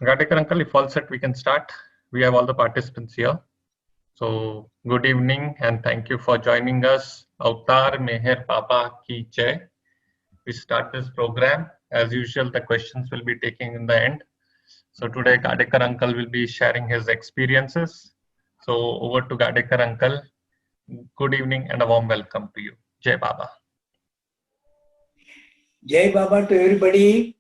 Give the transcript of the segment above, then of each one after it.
Gadekar uncle, if all set, we can start. We have all the participants here. So, good evening and thank you for joining us. Avtar Meher Baba Ki Jai. We start this program. As usual, the questions will be taken in the end. So, today Gadekar uncle will be sharing his experiences. So, over to Gadekar uncle. Good evening and a warm welcome to you. Jai Baba. Jai Baba to everybody.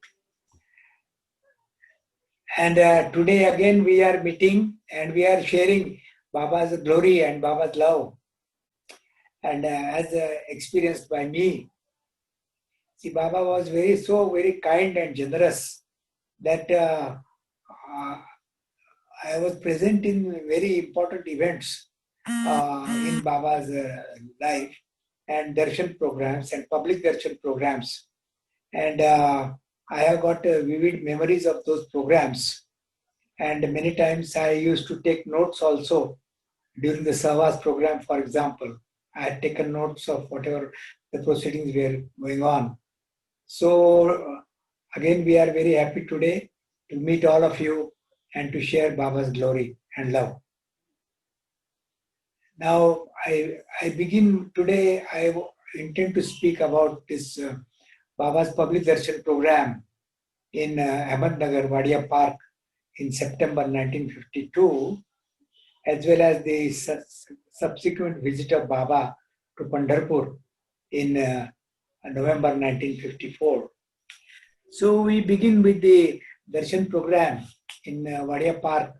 And today again we are meeting and we are sharing Baba's glory and Baba's love. And as experienced by me, see, Baba was very kind and generous that I was present in very important events in Baba's life and darshan programs and public darshan programs. And I have got vivid memories of those programs. And many times I used to take notes also during the Savas program, for example. I had taken notes of whatever the proceedings were going on. So again, we are very happy today to meet all of you and to share Baba's glory and love. Now, I begin today, I intend to speak about this Baba's Public Darshan program in Ahmednagar, Wadia Park in September 1952, as well as the subsequent visit of Baba to Pandharpur in November 1954. So we begin with the darshan program in Wadia Park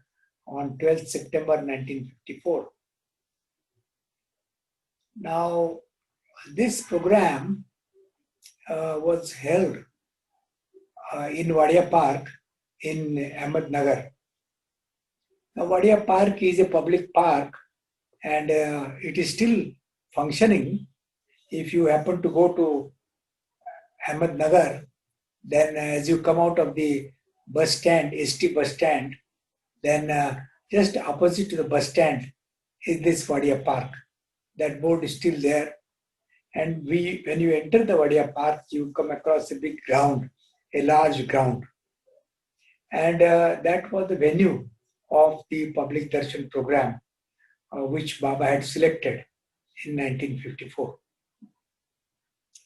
on 12th September 1954. Now, this program was held in Wadia Park in Ahmednagar. Now, Wadia Park is a public park and it is still functioning. If you happen to go to Ahmednagar, then as you come out of the bus stand, ST bus stand, then just opposite to the bus stand is this Wadia Park. That board is still there. And when you enter the Wadia Park, you come across a big ground, a large ground. And that was the venue of the public darshan program, which Baba had selected in 1954.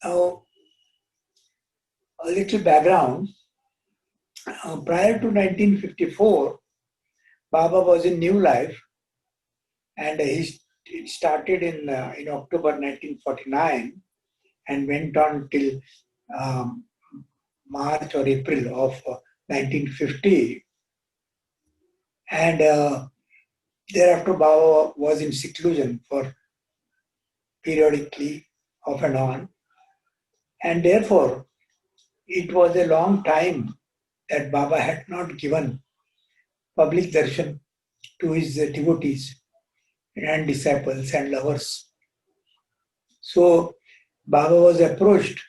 Now, a little background. Prior to 1954, Baba was in New Life, and he started in October 1949 and went on till March or April of 1950. And thereafter, Baba was in seclusion for periodically, off and on. And therefore, it was a long time that Baba had not given public darshan to his devotees and disciples and lovers. So, Baba was approached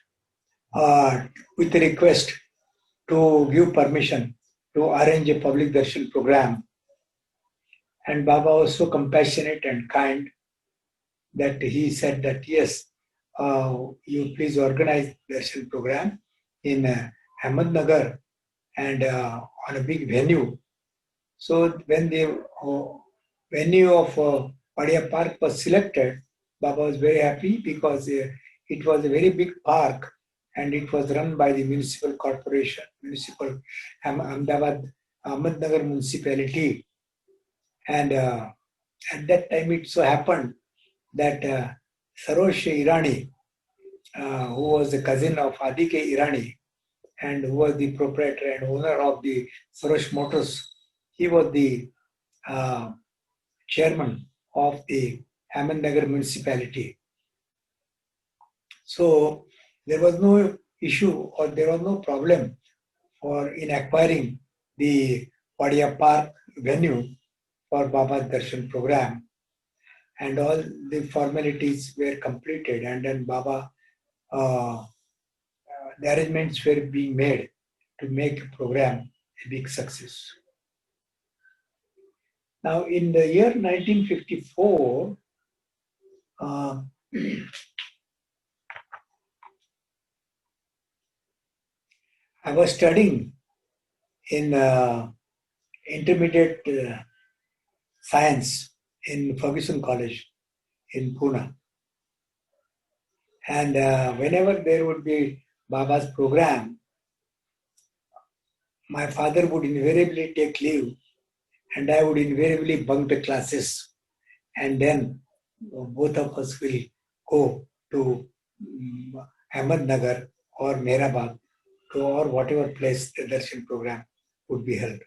with a request to give permission to arrange a public darshan program. And Baba was so compassionate and kind that he said that, yes, you please organize darshan program in Ahmednagar and on a big venue. So when the venue of Wadia Park was selected, Baba was very happy because it was a very big park and it was run by the municipal corporation, Ahmednagar municipality. And at that time it so happened that Sarosh Irani, who was the cousin of Adike Irani and who was the proprietor and owner of the Sarosh Motors, he was the chairman of the Ahmednagar municipality. So there was no issue or there was no problem in acquiring the Wadia Park venue for Baba's Darshan program. And all the formalities were completed, and then Baba, the arrangements were being made to make a program a big success. Now, in the year 1954, I was studying in intermediate science in Ferguson College in Pune. And whenever there would be Baba's program, my father would invariably take leave and I would invariably bunk the classes. And then both of us will go to Ahmednagar or Mehrabad or whatever place the darshan program would be held.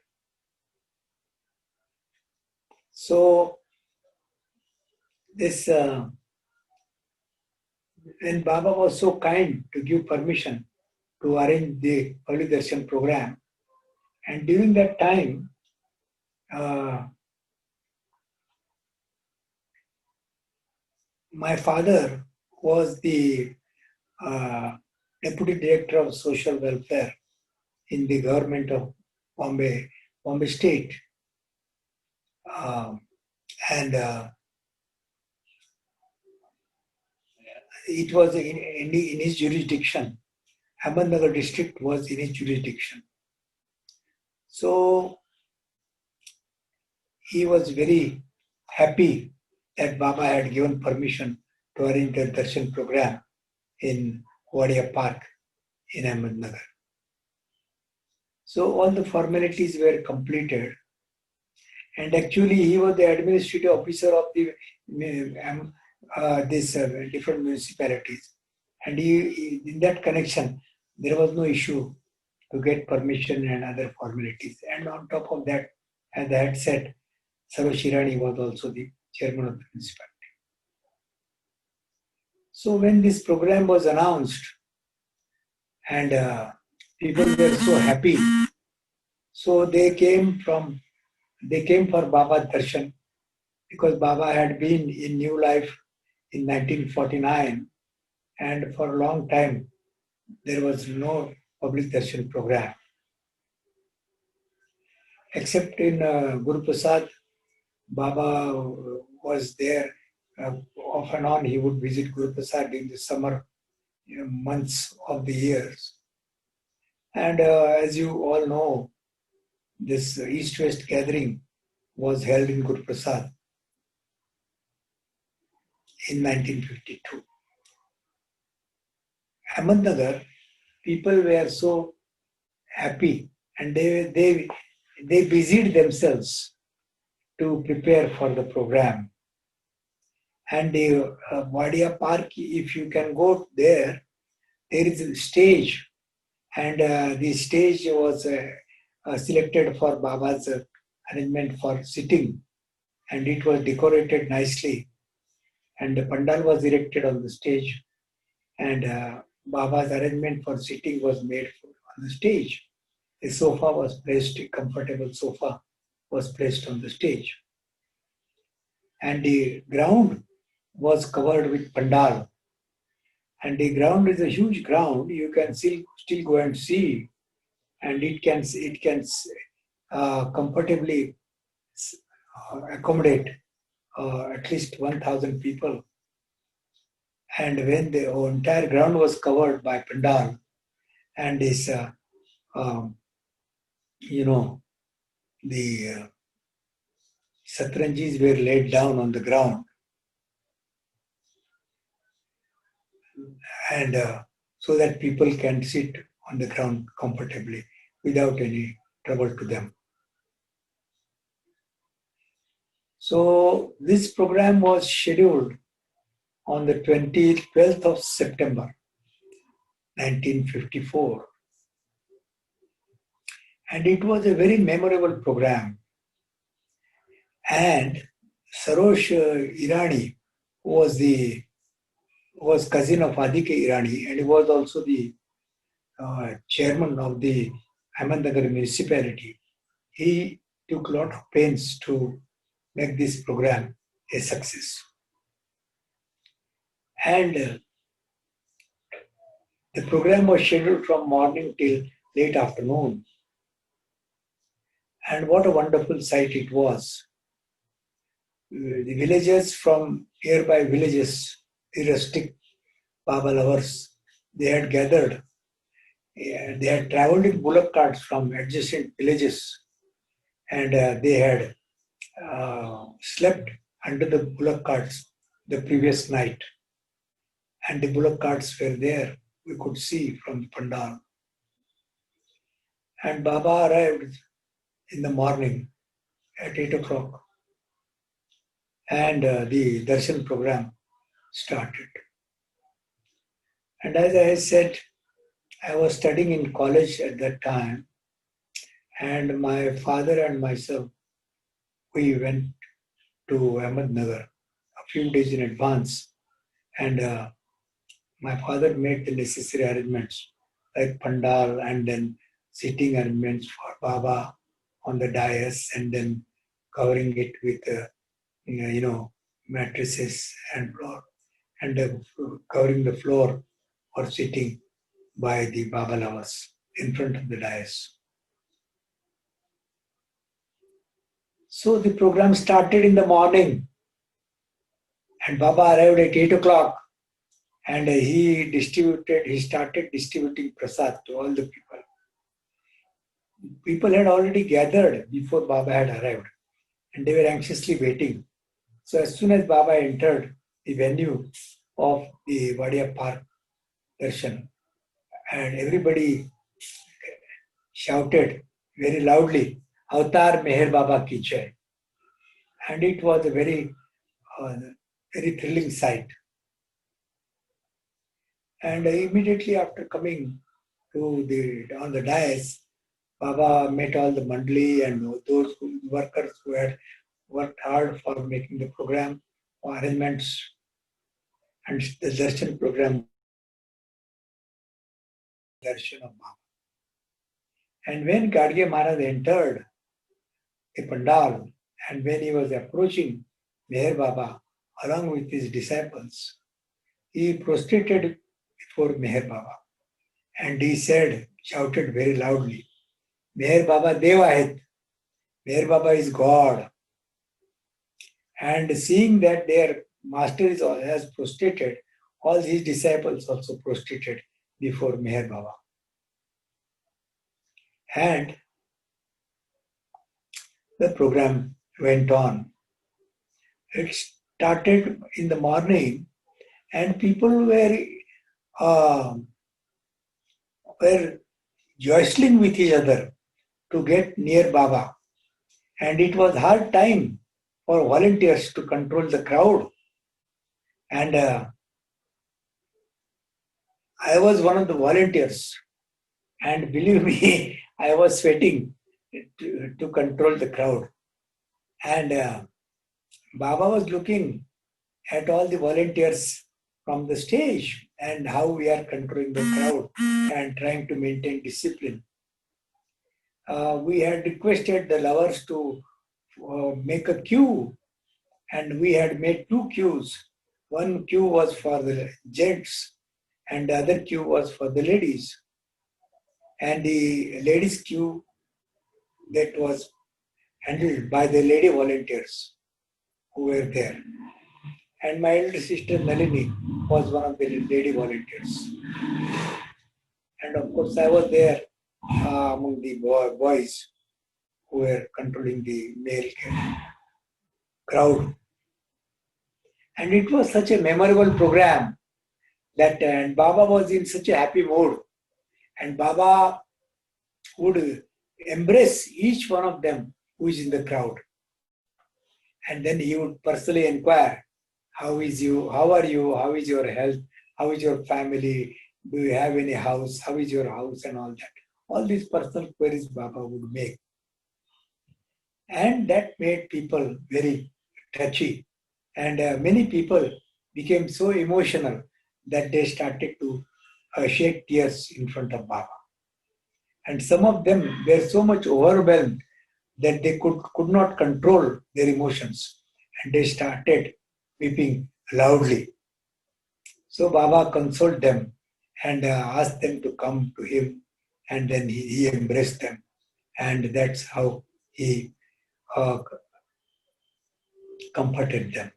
So this when Baba was so kind to give permission to arrange the Holy Darshan program, and during that time, my father was the Deputy Director of Social Welfare in the government of Bombay State. And it was in his jurisdiction. Ahmednagar district was in his jurisdiction. So he was very happy that Baba had given permission to arrange the darshan program in Wadia Park in Ahmednagar. So all the formalities were completed. And actually he was the administrative officer of the different municipalities. And in that connection, there was no issue to get permission and other formalities. And on top of that, as I had said, Sarosh Irani was also the chairman of the municipality. So when this program was announced, and people were so happy, so they came for Baba Darshan, because Baba had been in New Life in 1949, and for a long time there was no public darshan program. Except in Guru Prasad, Baba was there off and on. He would visit Guru Prasad in the summer months of the years. And as you all know, this East-West gathering was held in Guru Prasad in 1952. Ahmednagar, people were so happy and they busied themselves to prepare for the program. And the Wadia Park, if you can go there, there is a stage, and the stage was selected for Baba's arrangement for sitting, and it was decorated nicely, and the pandal was erected on the stage, and Baba's arrangement for sitting was made on the stage. A sofa was placed, a comfortable sofa was placed on the stage, and the ground was covered with pandal. And the ground is a huge ground. You can still go and see, and it can comfortably accommodate at least 1,000 people. And when the entire ground was covered by pandal, and this, the satranjis were laid down on the ground, and so that people can sit on the ground comfortably without any trouble to them. So this program was scheduled on the 12th of September 1954, and it was a very memorable program. And Sarosh Irani was cousin of Adike Irani, and he was also the chairman of the Ahmednagar municipality. He took a lot of pains to make this program a success. And the program was scheduled from morning till late afternoon. And what a wonderful sight it was. The villagers from nearby villages, the rustic Baba lovers, they had gathered. They had traveled in bullock carts from adjacent villages, and they had slept under the bullock carts the previous night. And the bullock carts were there, we could see from the pandal. And Baba arrived in the morning at 8 o'clock, and the darshan program started. And as I said, I was studying in college at that time, and my father and myself, we went to Ahmednagar a few days in advance, and my father made the necessary arrangements like pandal and then seating arrangements for Baba on the dais, and then covering it with mattresses and floor, and covering the floor for sitting by the Baba lovers in front of the dais. So the program started in the morning, and Baba arrived at 8 o'clock, and he started distributing prasad to all the people. People had already gathered before Baba had arrived, and they were anxiously waiting. So as soon as Baba entered the venue of the Wadia Park darshan, and everybody shouted very loudly, "Avatar Meher Baba Ki Jai." And it was a very thrilling sight. And immediately after coming on the dais, Baba met all the mandali and those workers who had worked hard for making the program arrangements and the darshan program. Darshan of Baba. And when Gadge Maharaj entered the pandal, and when he was approaching Meher Baba along with his disciples, he prostrated before Meher Baba, and he shouted very loudly, "Meher Baba Deva hai, Meher Baba is God." And seeing that their master has prostrated, all his disciples also prostrated before Meher Baba. And the program went on. It started in the morning, and people were jostling with each other to get near Baba. And it was hard time for volunteers to control the crowd. And I was one of the volunteers. And believe me, I was sweating to control the crowd. And Baba was looking at all the volunteers from the stage and how we are controlling the crowd and trying to maintain discipline. We had requested the lovers to make a queue, and we had made two queues. One queue was for the gents and the other queue was for the ladies. And the ladies queue that was handled by the lady volunteers who were there. And my elder sister Nalini was one of the lady volunteers. And of course I was there among the boys who were controlling the male crowd. And it was such a memorable program that and Baba was in such a happy mood. And Baba would embrace each one of them who is in the crowd. And then he would personally inquire, how is you? How are you? How is your health? How is your family? Do you have any house? How is your house? And all that. All these personal queries Baba would make. And that made people very touchy. And many people became so emotional that they started to shed tears in front of Baba. And some of them were so much overwhelmed that they could not control their emotions. And they started weeping loudly. So Baba consoled them and asked them to come to him. And then he embraced them. And that's how he comforted them.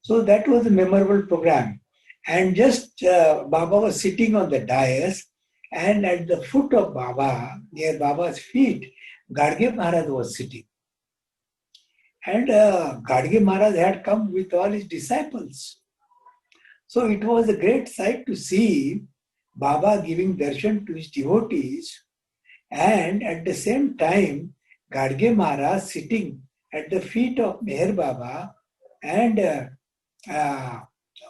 So that was a memorable program. And just Baba was sitting on the dais, and at the foot of Baba, near Baba's feet, Gadge Maharaj was sitting. And Gadge Maharaj had come with all his disciples. So it was a great sight to see Baba giving darshan to his devotees, and at the same time Gadge Maharaj sitting at the feet of Meher Baba and uh,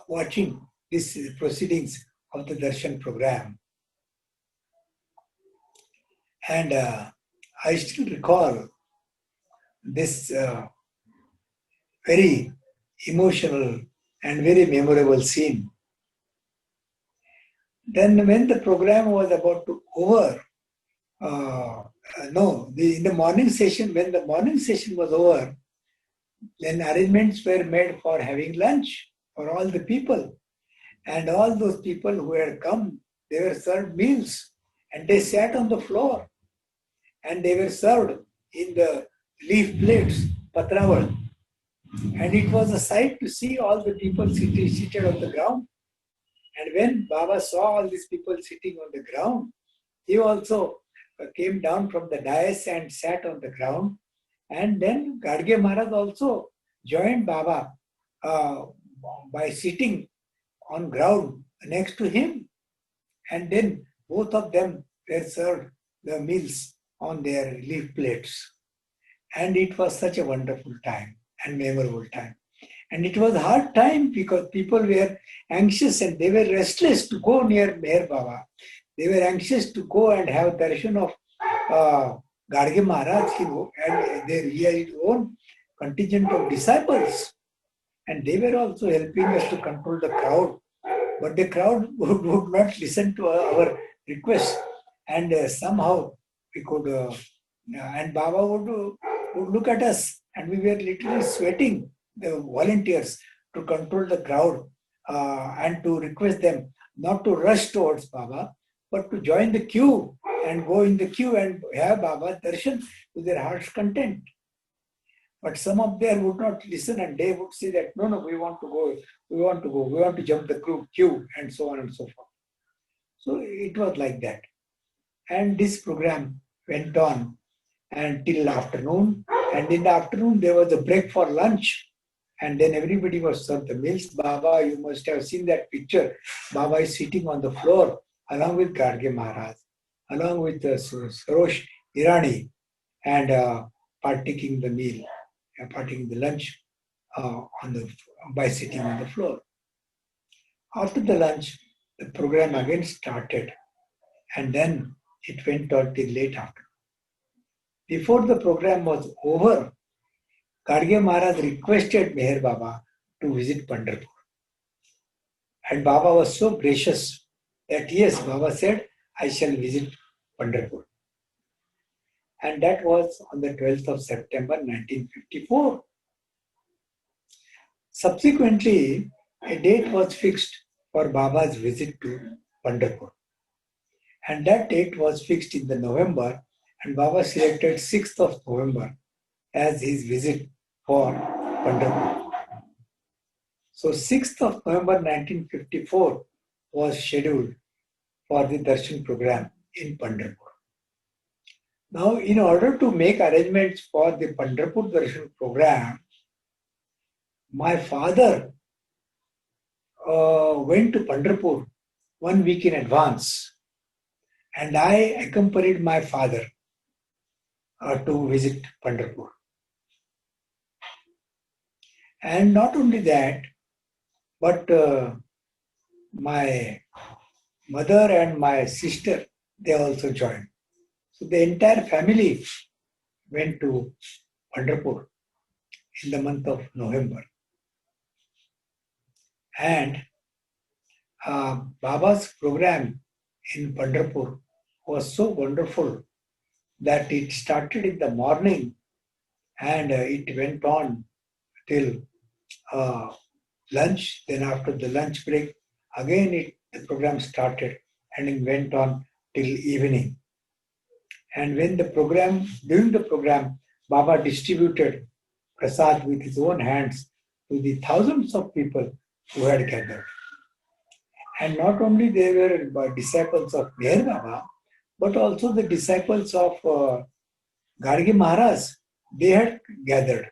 watching these proceedings of the darshan program. And I still recall this very emotional and very memorable scene. Then when the program was about to over, in the morning session, when the morning session was over, then arrangements were made for having lunch for all the people. And all those people who had come, they were served meals and they sat on the floor and they were served in the leaf plates, patraval. And it was a sight to see all the people seated on the ground. And when Baba saw all these people sitting on the ground, he also came down from the dais and sat on the ground. And then Gadge Maharaj also joined Baba by sitting on ground next to him. And then both of them were served the meals on their leaf plates. And it was such a wonderful time and memorable time. And it was a hard time because people were anxious and they were restless to go near Meher Baba. They were anxious to go and have darshan of Gadge Maharaj, and he had his own contingent of disciples. And they were also helping us to control the crowd. But the crowd would not listen to our request. And somehow we could, and Baba would look at us, and we were literally sweating, the volunteers, to control the crowd and to request them not to rush towards Baba, but to join the queue and go in the queue and have Baba darshan to their heart's content. But some of them would not listen and they would say that, no, we want to go, we want to jump the queue, and so on and so forth. So it was like that. And this program went on until afternoon. And in the afternoon, there was a break for lunch. And then everybody was served the meals. Baba, you must have seen that picture. Baba is sitting on the floor along with Gadge Maharaj, along with Sarosh Irani, and partaking the meal, partaking the lunch by sitting on the floor. After the lunch, the program again started. And then it went on till late afternoon. Before the program was over, Gadge Maharaj requested Meher Baba to visit Pandharpur. And Baba was so gracious that yes, Baba said, I shall visit Pandharpur. And that was on the 12th of September 1954. Subsequently, a date was fixed for Baba's visit to Pandharpur. And that date was fixed in the November, and Baba selected 6th of November as his visit for Pandharpur. So 6th of November 1954 was scheduled for the darshan program in Pandharpur. Now, in order to make arrangements for the Pandharpur darshan program, my father went to Pandharpur 1 week in advance, and I accompanied my father to visit Pandharpur. And not only that, but my mother and my sister, they also joined. So the entire family went to Pandharpur in the month of November. And Baba's program in Pandharpur was so wonderful that it started in the morning and it went on till lunch. Then after the lunch break, again the program started and it went on till evening. And during the program, Baba distributed prasad with his own hands to the thousands of people who had gathered. And not only they were disciples of Meher Baba, but also the disciples of Gargi Maharaj, they had gathered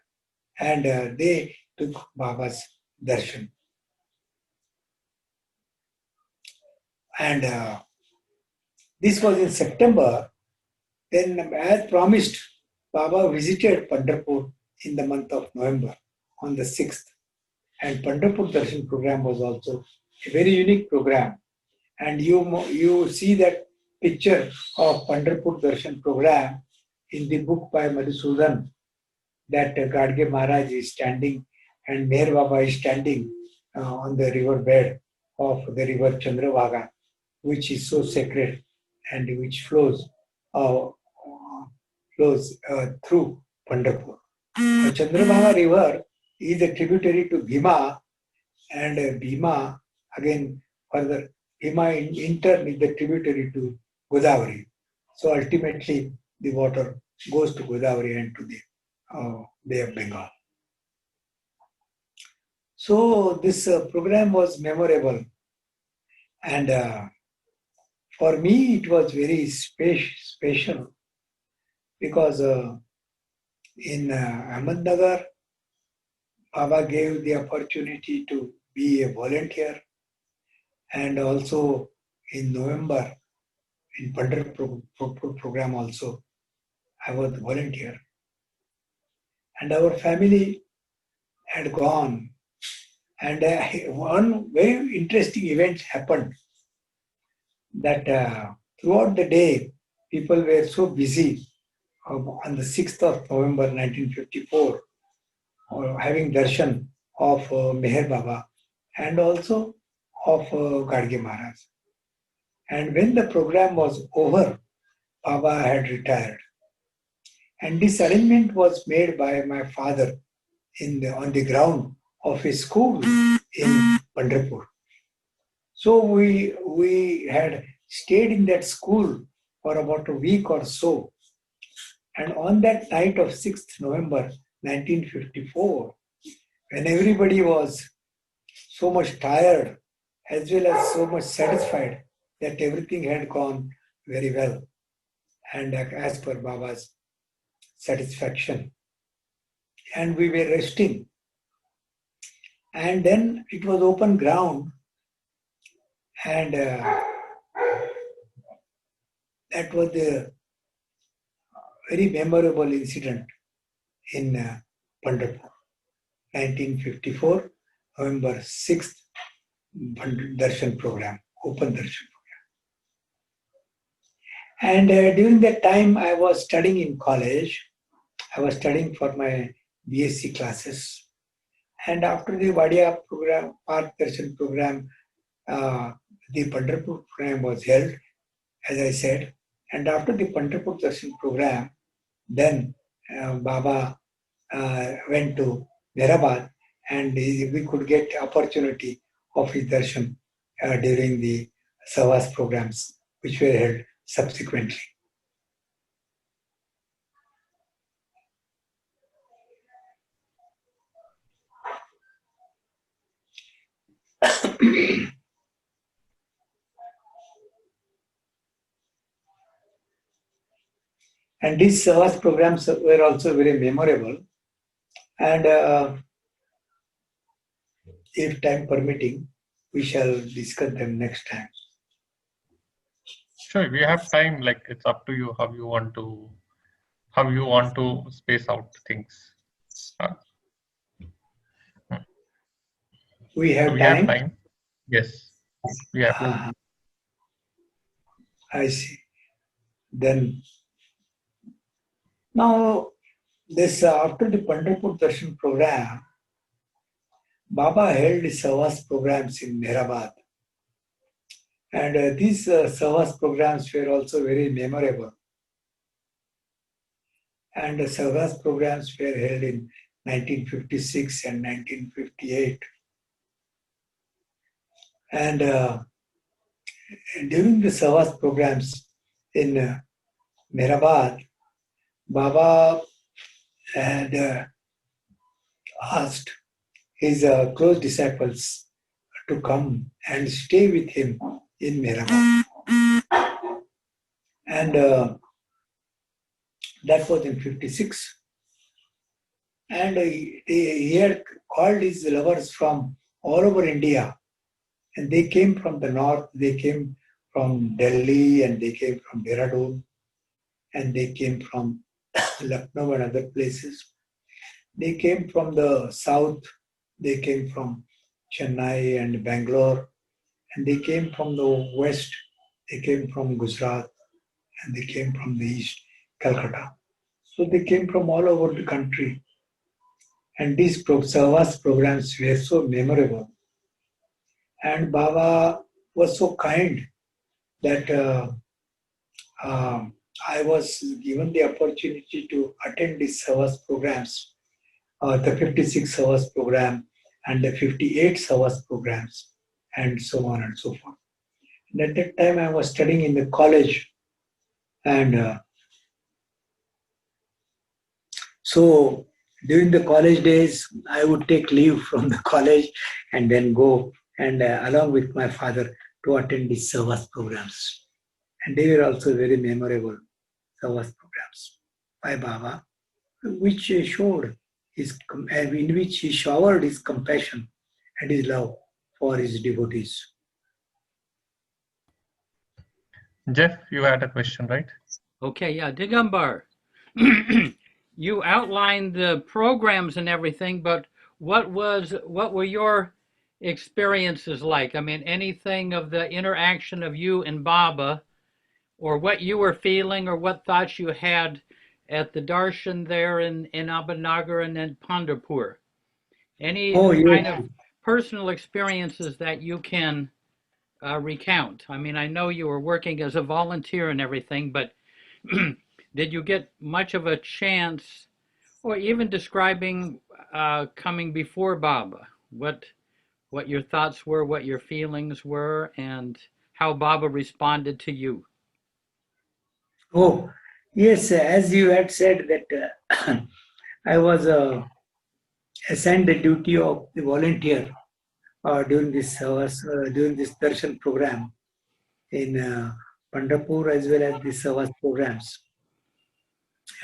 and they took Baba's darshan. And this was in September. Then, as promised, Baba visited Pandharpur in the month of November on the 6th. And Pandharpur Darshan program was also a very unique program. And you see that picture of Pandharpur Darshan program in the book by Madhusudan, that Gadge Maharaj is standing and Meher Baba is standing on the river bed of the river Chandravagha, which is so sacred and which flows through Pandharpur. The Chandravagha river is a tributary to Bhima, and Bhima again further, Bhima in turn is the tributary to Godavari. So ultimately the water goes to Godavari and to the Bay of Bengal. So this program was memorable, and for me it was very special because in Ahmednagar, Baba gave the opportunity to be a volunteer, and also in November in Pandharpur program also I was a volunteer, and our family had gone, and one very interesting event happened that throughout the day people were so busy on the 6th of November 1954 having darshan of Meher Baba and also of Gadge Maharaj. And when the program was over, Baba had retired. And this arrangement was made by my father on the ground of a school in Pandharpur. So we had stayed in that school for about a week or so. And on that night of 6th November 1954, when everybody was so much tired as well as so much satisfied that everything had gone very well and as per Baba's satisfaction, and we were resting, and then it was open ground, and that was the very memorable incident in Pandharpur, 1954, November 6th, Darshan program, open Darshan program. And during that time, I was studying in college. I was studying for my BSc classes. And after the Vadia program, Park Darshan program, the Pandharpur program was held, as I said. And after the Pandharpur Darshan program, then Baba went to Mehrabad, and we could get opportunity of his darshan during the Savas programs, which were held subsequently. And these Savas programs were also very memorable. And if time permitting, we shall discuss them next time. Sure, we have time. Like, it's up to you how you want to space out things. We have So we time. have time. Yes, we have time. I see. Then now this after the Pandharpur Darshan program, Baba held Savas programs in Mehrabad. And these Savas programs were also very memorable. And the Savas programs were held in 1956 and 1958. And during the Savas programs in Mehrabad, Baba had asked his close disciples to come and stay with him in Mehrabad. And That was in 56. And he had called his lovers from all over India. And they came from the north, they came from Delhi, and they came from Dehradun, and they came from Lucknow and other places. They came from the south, they came from Chennai and Bangalore, and they came from the west, they came from Gujarat, and they came from the east, Calcutta. So they came from all over the country. And these Savas programs were so memorable. And Baba was so kind that I was given the opportunity to attend these Savas programs, the 56 Savas program and the 58 Savas programs, and so on and so forth. And at that time, I was studying in the college, and so during the college days, I would take leave from the college and then go and along with my father to attend these Savas programs. And they were also very memorable Savas programs by Baba, which showed in which he showered his compassion and his love for his devotees. Jeff, you had a question, right? Okay, yeah, Digambar, you outlined the programs and everything, but what were your experiences like? I mean, anything of the interaction of you and Baba, or what you were feeling, or what thoughts you had at the darshan there in Abhinagar and in Pandharpur? Any kind of personal experiences that you can recount? I mean, I know you were working as a volunteer and everything, but did you get much of a chance, or even describing coming before Baba, what your thoughts were, what your feelings were, and how Baba responded to you? Oh, yes, as you had said that I was assigned the duty of the volunteer during this darshan program in Pandharpur as well as the Savas programs.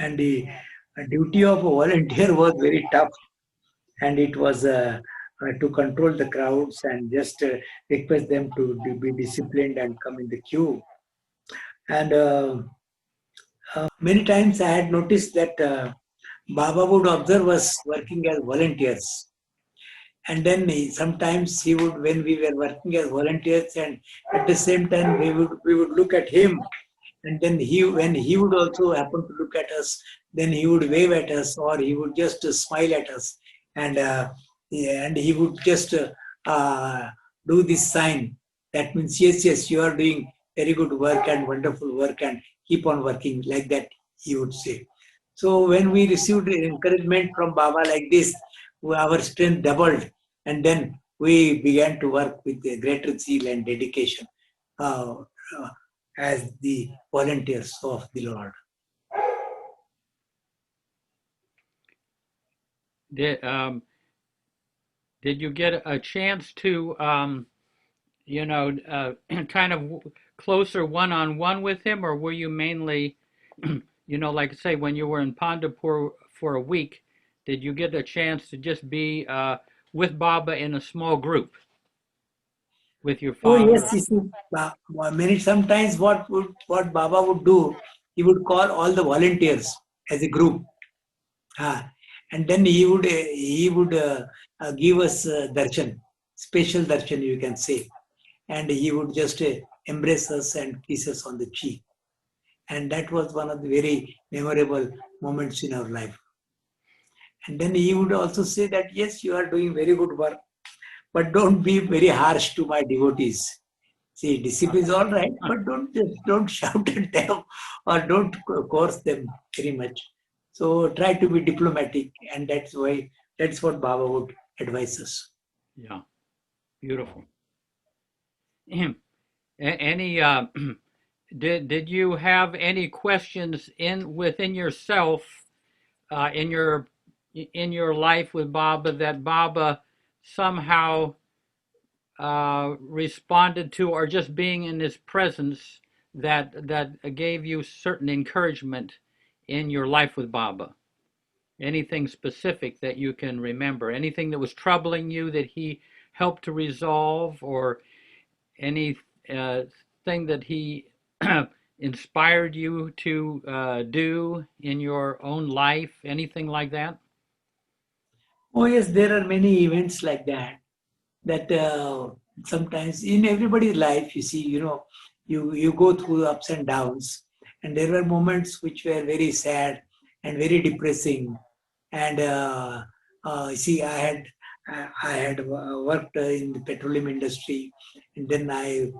And the duty of a volunteer was very tough, and it was to control the crowds and just request them to be disciplined and come in the queue. And many times I had noticed that Baba would observe us working as volunteers. And then sometimes he would, when we were working as volunteers, and at the same time we would look at him, and then when he would also happen to look at us, then he would wave at us, or he would just smile at us, and he would just do this sign. That means yes, you are doing very good work and wonderful work, and keep on working like that. He would say. So when we received encouragement from Baba like this, our strength doubled, and then we began to work with a greater zeal and dedication as the volunteers of the Lord. Did you get a chance to, kind of closer one-on-one with him, or were you mainly, like say when you were in Pandharpur for a week, did you get a chance to just be with Baba in a small group with your father? Oh yes, you see, sometimes what Baba would do, he would call all the volunteers as a group, and then he would give us darshan, special darshan you can say, and he would just embrace us and kiss us on the cheek, and that was one of the very memorable moments in our life. And then he would also say that yes, you are doing very good work, but don't be very harsh to my devotees. See, discipline is all right, but don't shout at them or don't coerce them very much. So try to be diplomatic, and that's what Baba would advise us. Yeah, beautiful. Any did you have any questions within yourself in your life with Baba that Baba somehow responded to, or just being in his presence that gave you certain encouragement in your life with Baba? Anything specific that you can remember? Anything that was troubling you that he helped to resolve, or any thing that he inspired you to do in your own life? Anything like that? Oh yes, there are many events like that. That sometimes in everybody's life, you see, you go through ups and downs, and there were moments which were very sad and very depressing. And you see, I had worked in the petroleum industry, and then I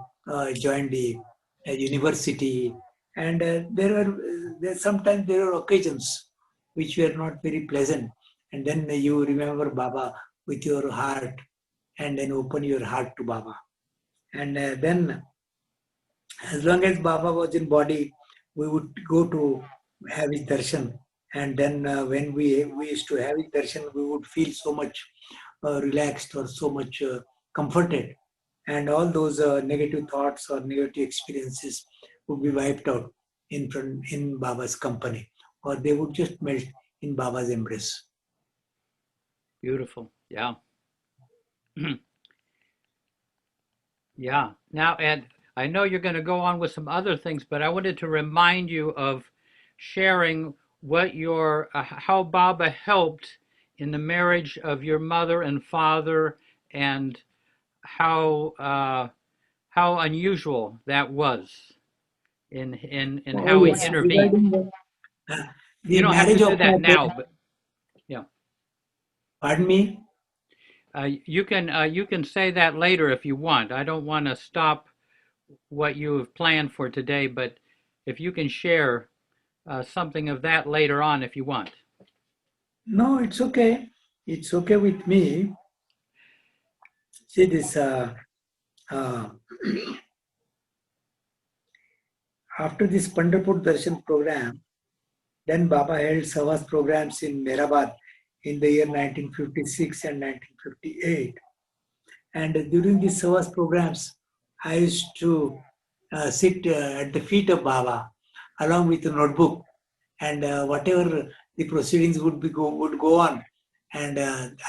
joined the university, and sometimes there are occasions which were not very pleasant, and then you remember Baba with your heart, and then open your heart to Baba. And then, as long as Baba was in body, we would go to have his darshan. And then when we used to have his darshan, we would feel so much relaxed or so much comforted. And all those negative thoughts or negative experiences would be wiped out in Baba's company, or they would just melt in Baba's embrace. Beautiful. Yeah. Yeah. Now, Ed, I know you're going to go on with some other things, but I wanted to remind you of sharing what how Baba helped in the marriage of your mother and father, and how unusual that was in how he intervened. Regarding the You don't have to marriage do of that my now, but yeah. Pardon me? You can say that later if you want. I don't want to stop what you have planned for today, but if you can share something of that later on if you want. No, it's okay. It's okay with me. See this. After this Pandharpur Darshan program, then Baba held Savas programs in Mehrabad in the year 1956 and 1958. And during these Savas programs, I used to sit at the feet of Baba along with a notebook, and whatever the proceedings would go on, and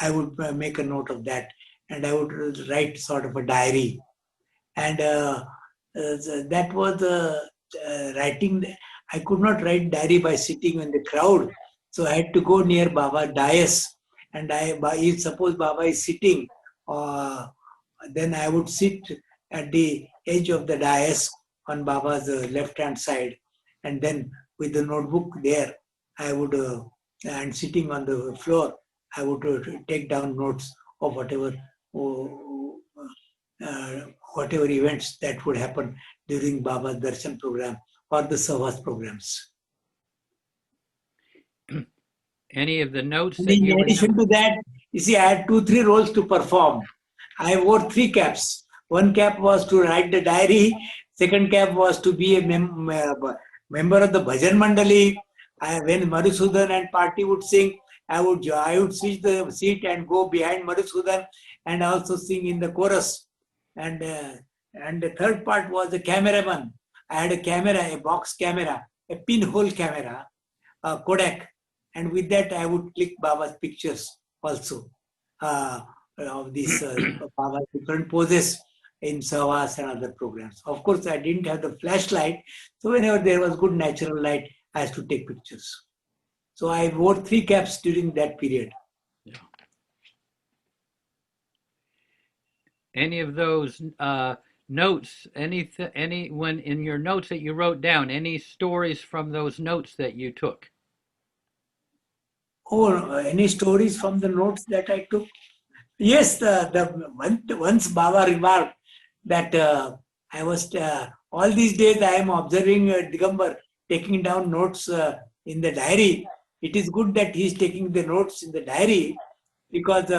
I would make a note of that, and I would write sort of a diary, and that was writing. I could not write diary by sitting in the crowd, so I had to go near Baba dais, and if suppose Baba is sitting, then I would sit at the edge of the dais on Baba's left hand side, and then with the notebook there, I would, and sitting on the floor, I would take down notes of whatever events that would happen during Baba's Darshan program or the Savas programs. Any of the notes And that in you addition to that, you see, I had 2-3 roles to perform. I wore 3 caps. One cap was to write the diary. Second cap was to be a member of the Bhajan Mandali. When Madhusudan and party would sing, I would switch the seat and go behind Madhusudan and also sing in the chorus. And the third part was the cameraman. I had a camera, a box camera, a pinhole camera, a Kodak. And with that, I would click Baba's pictures also of these Baba's different poses in Savas and other programs. Of course, I didn't have the flashlight, so whenever there was good natural light, I had to take pictures. So I wore 3 caps during that period. Yeah. Any of those notes, when in your notes that you wrote down, any stories from those notes that you took? Or any stories from the notes that I took? Yes, once Baba remarked that I was, all these days I am observing Digambar taking down notes in the diary. It is good that he is taking the notes in the diary, because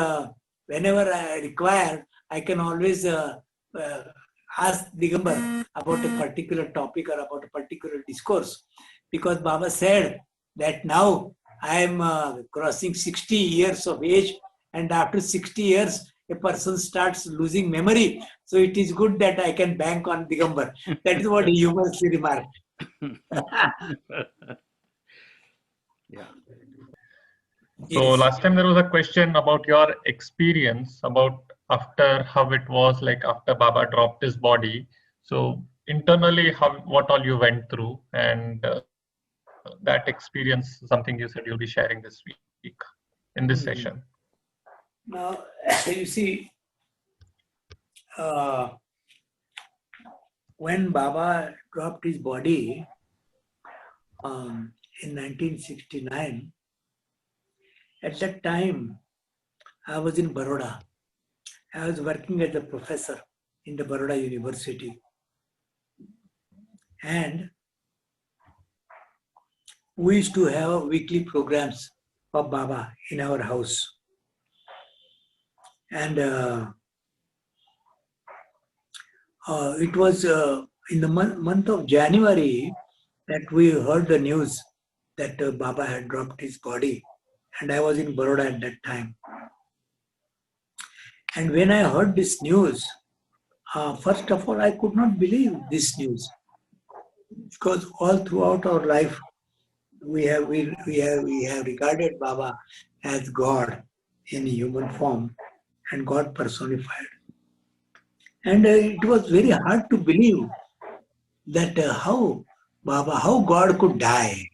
whenever I require, I can always ask Digambar about a particular topic or about a particular discourse. Because Baba said that now I am crossing 60 years of age, and after 60 years, a person starts losing memory. So it is good that I can bank on Digambar. That is what he humorously remarked. Yeah. So Yes. last time there was a question about your experience about after how it was like after Baba dropped his body. So internally, what all you went through, and that experience, something you said you'll be sharing this week in this session. Now, you see, when Baba dropped his body in 1969, at that time I was in Baroda. I was working as a professor in the Baroda University. And we used to have weekly programs of Baba in our house. And it was in the month of January that we heard the news that Baba had dropped his body. And I was in Baroda at that time. And when I heard this news, first of all, I could not believe this news, because all throughout our life, we have regarded Baba as God in human form and God personified. And it was very hard to believe that how God could die.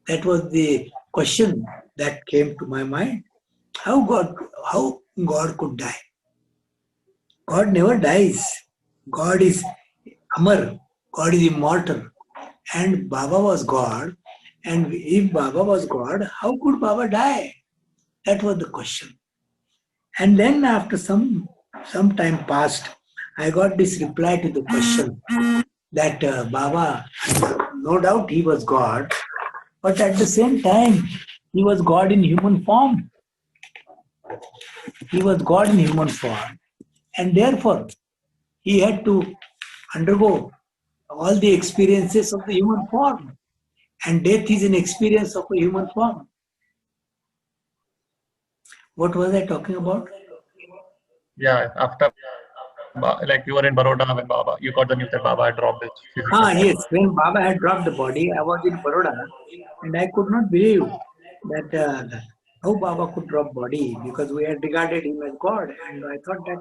That was the question that came to my mind. How God could die? God never dies. God is Amar. God is immortal. And Baba was God. And if Baba was God, how could Baba die? That was the question. And then after some time passed, I got this reply to the question that Baba, no doubt he was God, but at the same time, he was God in human form. He was God in human form. And therefore, he had to undergo all the experiences of the human form. And death is an experience of a human form. What was I talking about? Yeah, after like you were in Baroda when Baba, you got the news that Baba had dropped his physical body. Yes. When Baba had dropped the body, I was in Baroda, and I could not believe that how Baba could drop body, because we had regarded him as God, and I thought that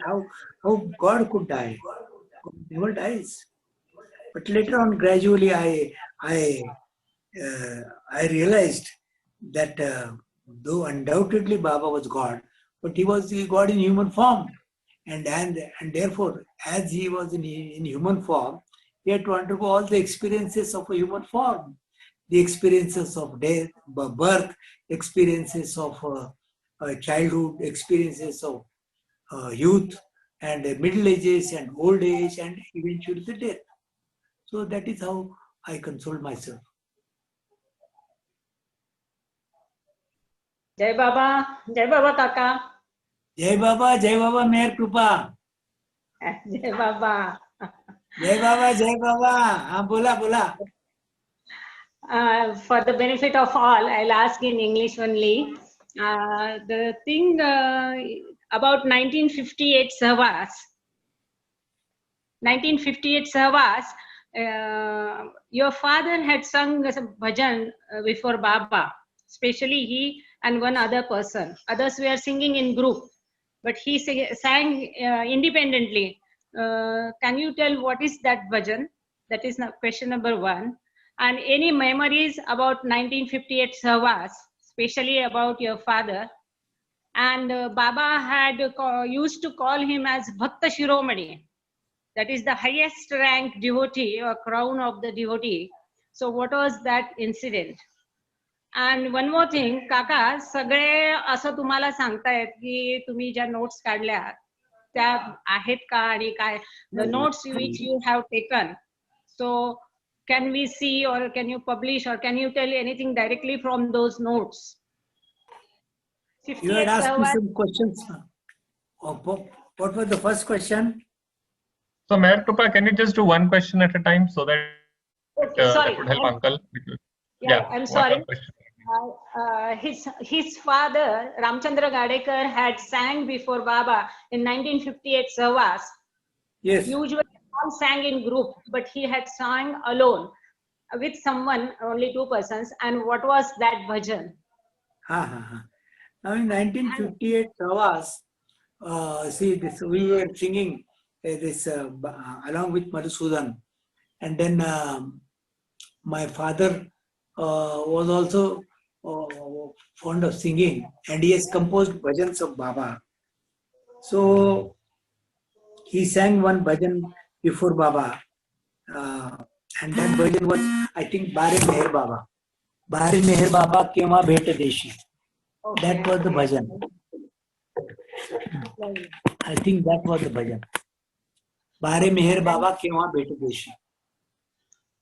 how God could die. God never dies. But later on, gradually, I realized that though undoubtedly Baba was God, but he was God in human form. And therefore, as he was in human form, he had to undergo all the experiences of a human form. The experiences of death, birth, experiences of childhood, experiences of youth, and middle ages, and old age, and eventually the death. So that is how I console myself. Jai Baba Kaka. Jai Baba, Meher Krupa. Jai Baba. Jai Baba. Bola. For the benefit of all, I'll ask in English only. The thing about 1958 Sahwas. 1958 Sahwas, your father had sung a bhajan before Baba, especially he and one other person. Others were singing in group, but he sang independently. Can you tell what is that bhajan? That is question number one. And any memories about 1958 Sahwas, especially about your father? And Baba had used to call him as Bhakta Shiromani. That is the highest rank devotee or crown of the devotee. So what was that incident? And one more thing, काका, सगळे असं तुम्हाला सांगतायत की तुम्ही ज्या notes काढल्या त्या आहेत का आणि काय, the notes which you have taken, so can we see or can you publish or can you tell anything directly from those notes? You had asked me some questions. What was the first question? So Meher Krupa, can you just do one question at a time so that Sorry. that would help Uncle? Yeah, I'm sorry. His father, Ramchandra Gadekar, had sang before Baba in 1958 Sahwas. Yes. Usually all sang in group, but he had sang alone. with someone, only two persons, and what was that bhajan? Now in 1958, Pravas, see this, we were singing this along with Madhusudan, and then my father was also fond of singing, and he has composed bhajans of Baba. So he sang one bhajan before Baba, and that bhajan was, I think, Bare Meher Baba. Bare Meher Baba Kema Bhet Deshi. That was the bhajan. I think that was the bhajan. Bare Meher Baba Kema Bhet Deshi.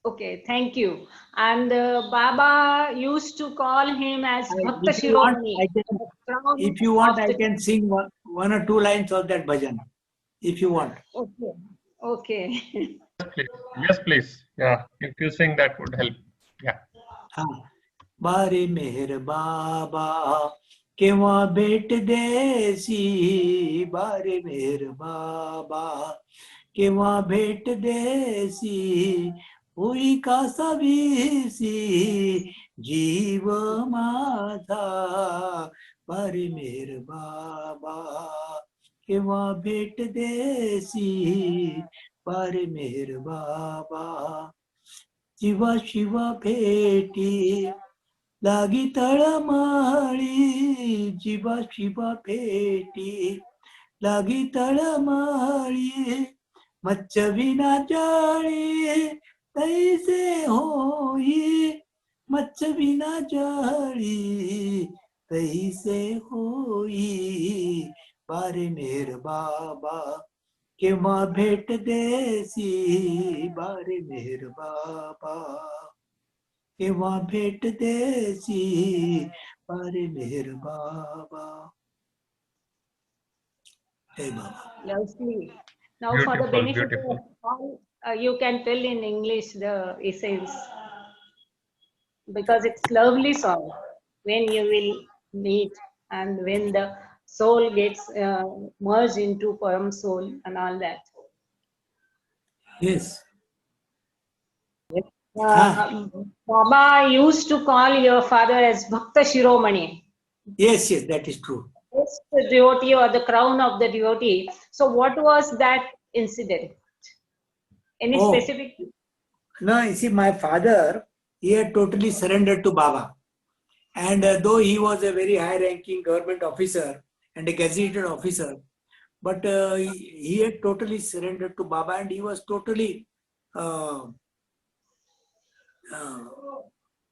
Okay, thank you. And Baba used to call him as Bhakta If you want, Shiromani. if you want, I can sing one or two lines of that bhajan. If you want. Okay. Okay. Yes, please. Yeah, if you sing, that would help. Yeah. Bare Meher Baba Kema Bhet Desi. Bare Meher Baba Kema Bhet Desi. हुई का सभी जीव माथा बारे मेर बाबा केवा भेट देसी बारे मेर बाबा जीवा शिवा भेटी लागी तळमाळी जीवा शिवा भेटी लागी तळमाळी मच्छ विना जाळी तैसे होई मच्छ बिना जाळी तैसे होई बारे मेर बाबा केव्हा भेट देसी बारे मेर बाबा केव्हा भेट देसी बारे मेर बाबा. Hey Baba. Lovely. Now Beautiful, for the benefit beautiful. of all, you can tell in English the essence, because it's lovely song when you will meet and when the soul gets merged into Param soul and all that. Yes. Baba used to call your father as Bhakta Shiromani. Yes, that is true. It's the devotee or the crown of the devotee. So what was that incident? Any specific? No, you see, my father, he had totally surrendered to Baba. And though he was a very high-ranking government officer and a gazetted officer, but he had totally surrendered to Baba, and he was totally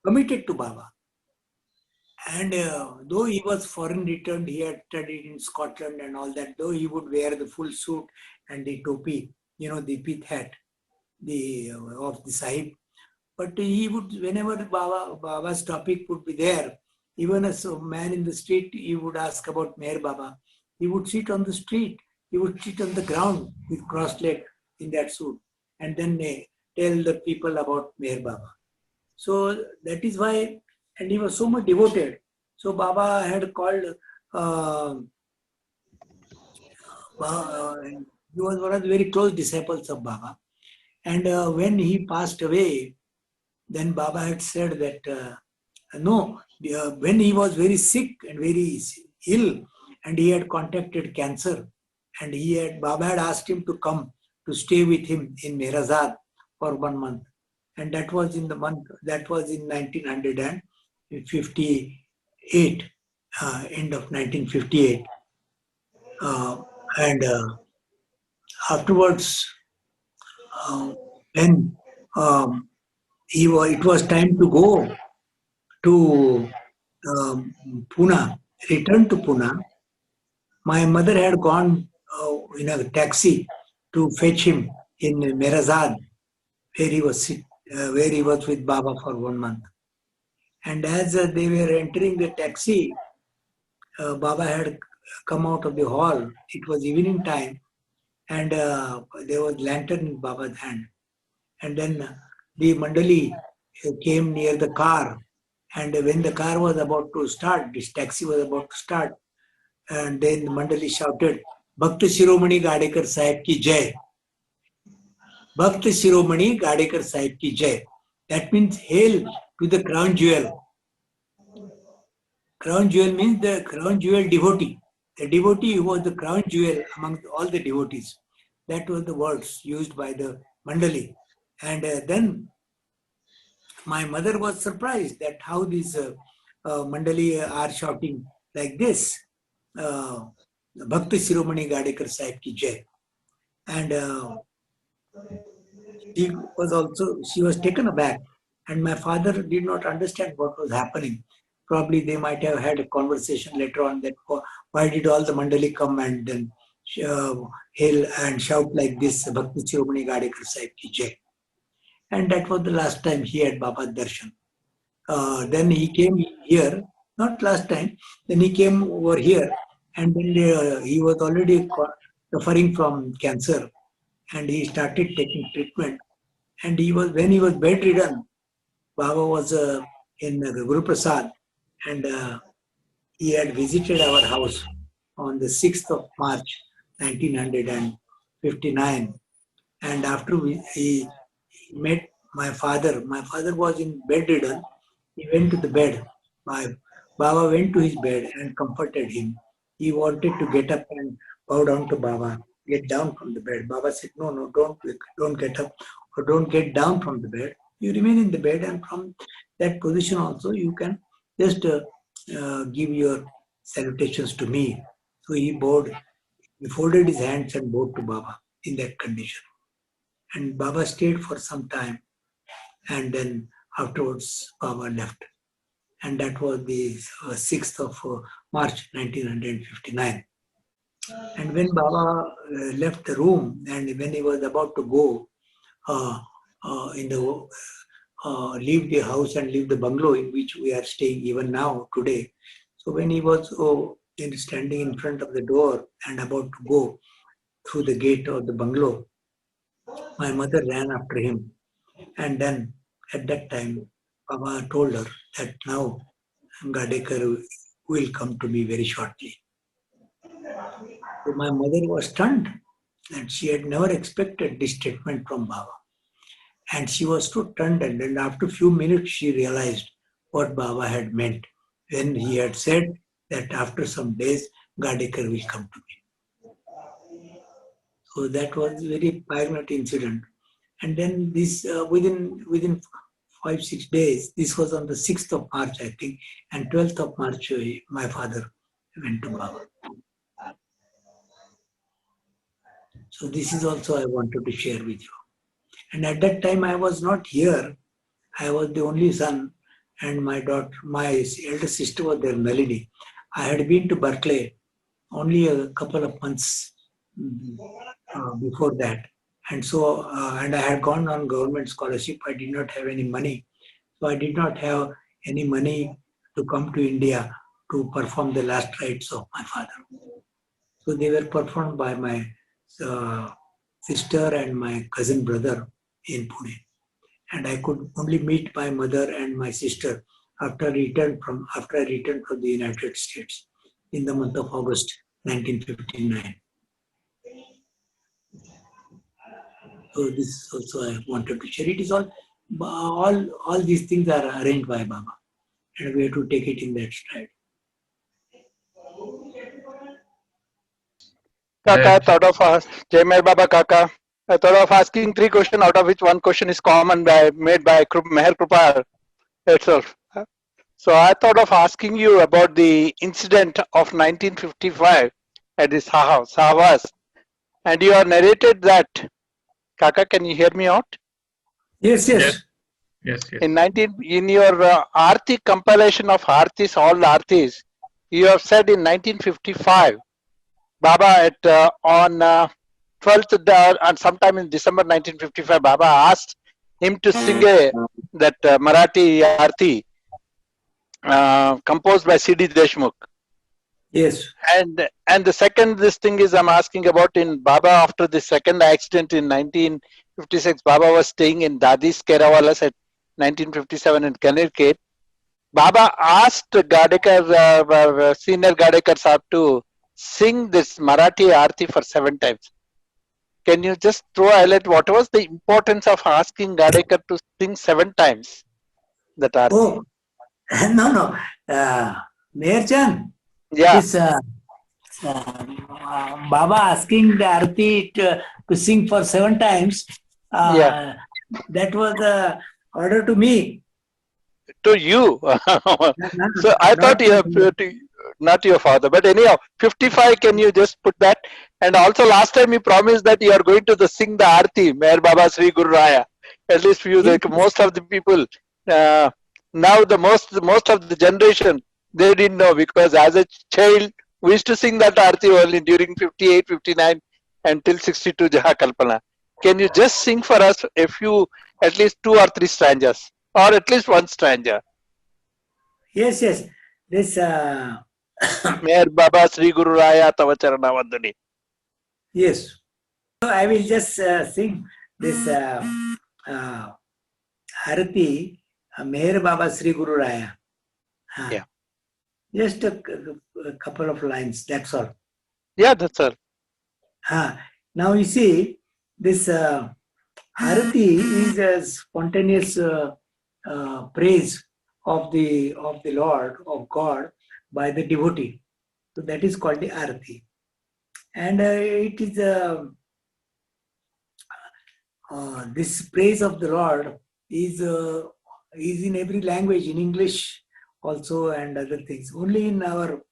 committed to Baba. And though he was foreign returned, he had studied in Scotland and all that, though he would wear the full suit and the topi, the pith hat of the Sahib. But he would, whenever Baba's topic would be there, even as a man in the street, he would ask about Meher Baba. He would sit on the street, he would sit on the ground with crossed leg in that suit, and then tell the people about Meher Baba. So that is why, and he was so much devoted. So Baba had called, he was one of the very close disciples of Baba. And when he passed away, then Baba had said that, when he was very sick and very ill, and he had contracted cancer, and Baba had asked him to come to stay with him in Mehrazad for 1 month. And that was in 1958, end of 1958. And afterwards, when it was time to go to Pune, return to Pune, my mother had gone in a taxi to fetch him in Mehrazad, where he was with Baba for 1 month. And as they were entering the taxi, Baba had come out of the hall. It was evening time, and there was lantern in Baba's hand. And then the Mandali came near the car, and when the car was about to start, this taxi was about to start, and then the Mandali shouted, "Bhakta Shiromani Gadekar Sahib ki Jai." Bhakta Shiromani Gadekar Sahib ki Jai. That means hail to the crown jewel. Crown jewel means the crown jewel devotee. The devotee who was the crown jewel among all the devotees. That was the words used by the Mandali. And then my mother was surprised that how these Mandali are shouting like this. Bhakti Shiromani Gadekar Sahib ki jai. And she was taken aback. And my father did not understand what was happening. Probably they might have had a conversation later on that why did all the Mandali come and then hail and shout like this, Bhakti Shiromani Gadekar Sahib ki jai. And that was the last time he had Baba's darshan. Then he came here, not last time, then he came over here and then he was already suffering from cancer and he started taking treatment. And when he was bedridden, Baba was in Guru Prasad and he had visited our house on the 6th of March 1959. And after he met my father was in bedridden. He went to the bed. My Baba went to his bed and comforted him. He wanted to get up and bow down to Baba, get down from the bed. Baba said, no, don't get up or don't get down from the bed. You remain in the bed and from that position also you can just give your salutations to me. So he folded his hands and bowed to Baba in that condition. And Baba stayed for some time and then afterwards Baba left. And that was the 6th of March 1959. And when Baba left the room and when he was about to go leave the house and leave the bungalow in which we are staying even now today. So when he was standing in front of the door and about to go through the gate of the bungalow, my mother ran after him. And then at that time, Baba told her that now Gadekar will come to me very shortly. So my mother was stunned and she had never expected this statement from Baba. And she was so stunned, and then after a few minutes she realized what Baba had meant when he had said that after some days Gadekar will come to me. So that was a very poignant incident. And then this within 5-6 days, this was on the 6th of March, I think, and 12th of March, my father went to Baba. So this is also I wanted to share with you. And at that time I was not here. I was the only son, and my elder sister was there, Nalini. I had been to Berkeley only a couple of months before that. And so, and I had gone on government scholarship. I did not have any money. So I did not have any money to come to India to perform the last rites of my father. So they were performed by my sister and my cousin brother in Pune. And I could only meet my mother and my sister after I returned from the United States in the month of August 1959. So this also I wanted to share. It is all these things are arranged by Baba, and we have to take it in that stride. Kaka, I thought of Jai Meher Baba Kaka. I thought of asking 3 questions, out of which one question is common made by Meher Krupal itself. So I thought of asking you about the incident of 1955 at this Sahavas, and you have narrated that. Kaka, can you hear me out? Yes. In your Aarti compilation of Aartis, all the Aartis, you have said in 1955, Baba on 12th and sometime in December 1955, Baba asked him to sing that Marathi Aarti composed by C.D. Deshmukh. Yes. And the second, this thing is I'm asking about in Baba after the second accident in 1956, Baba was staying in Dadi's Keravalas at 1957 in Connecticut. Baba asked Gadekar, senior Gadekar Sahib to sing this Marathi Aarti for 7 times. Can you just throw a highlight what was the importance of asking Gadekar to sing 7 times that arti? Oh, no. Mayor Chan, Yeah, this Baba asking the Arti to sing for 7 times, yeah, that was the order to me. to you. No, So I not thought you have not your father, but anyhow, 55. Can you just put that? And also, last time you promised that you are going to sing the Aarti, Meher Baba Sri Guru Raya. At least few, like most of the people now, the most of the generation, they didn't know, because as a child we used to sing that Aarti only during 58, 59 until 62 Jaha Kalpana. Can you just sing for us a few, at least 2 or 3 stanzas, or at least one stanza? Yes. This Meher Baba Sri Guru Raya Tava Charana Vandani. yes. So I will just sing this Arati, Meher Baba Sri Guru Raya. Yeah. Just a couple of lines, that's all. Yeah, that's all. Now you see, this Arati is a spontaneous praise of the Lord, of God, by the devotee. So that is called the Arati. And it is this praise of the Lord is in every language, in English also and other things. Only in our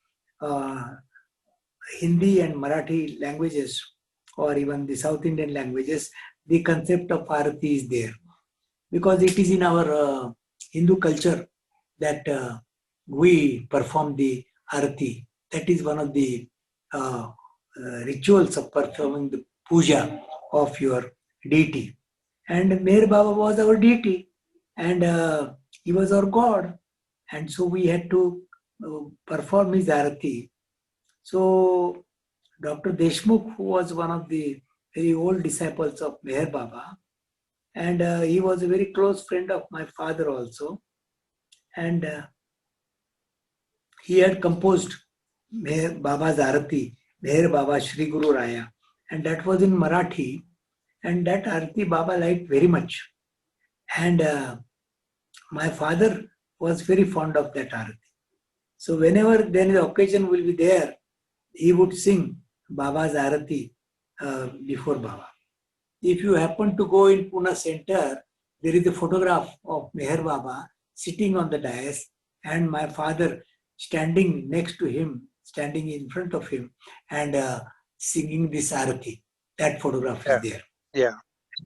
Hindi and Marathi languages, or even the South Indian languages, the concept of Arati is there. Because it is in our Hindu culture that we perform the Arati. That is one of the rituals of performing the puja of your deity. And Meher Baba was our deity, and he was our God. And so we had to perform his Arati. So Dr. Deshmukh, who was one of the very old disciples of Meher Baba, and he was a very close friend of my father also, and he had composed Meher Baba's Arati, Meher Baba Sri Guru Raya, and that was in Marathi, and that Arati Baba liked very much. And my father was very fond of that Arati. So whenever then the occasion will be there, he would sing Baba's Arati before Baba. If you happen to go in Pune center, there is a photograph of Meher Baba sitting on the dais, and my father standing next to him, standing in front of him, and singing this Arati. That photograph is there. Yeah.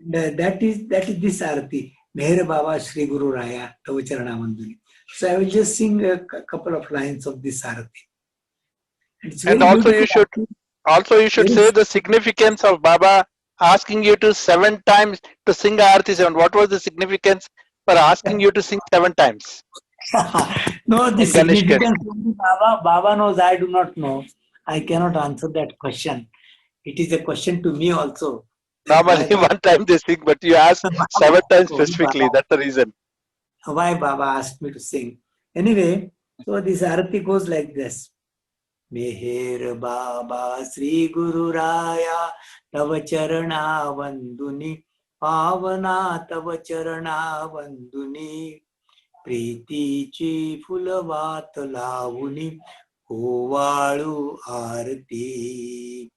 And that is this Arati, Meher Baba Sri Guru Raya Tava Charana Vandani. So I will just sing a couple of lines of this Arati. And also you should say the significance of Baba asking you to 7 times to sing Aarti 7. What was the significance for asking you to sing 7 times? No, the significance of Baba knows, I do not know. I cannot answer that question. It is a question to me also. Normally 1 time they sing, but you ask 7 times specifically. That's the reason. Why Baba asked me to sing. Anyway, so this Arati goes like this. Meher Baba Sri Guru Raya Tava Charana Vanduni Pavana Tava Charana Vanduni Pritichi Fulavat Lavuni Ovalu Arati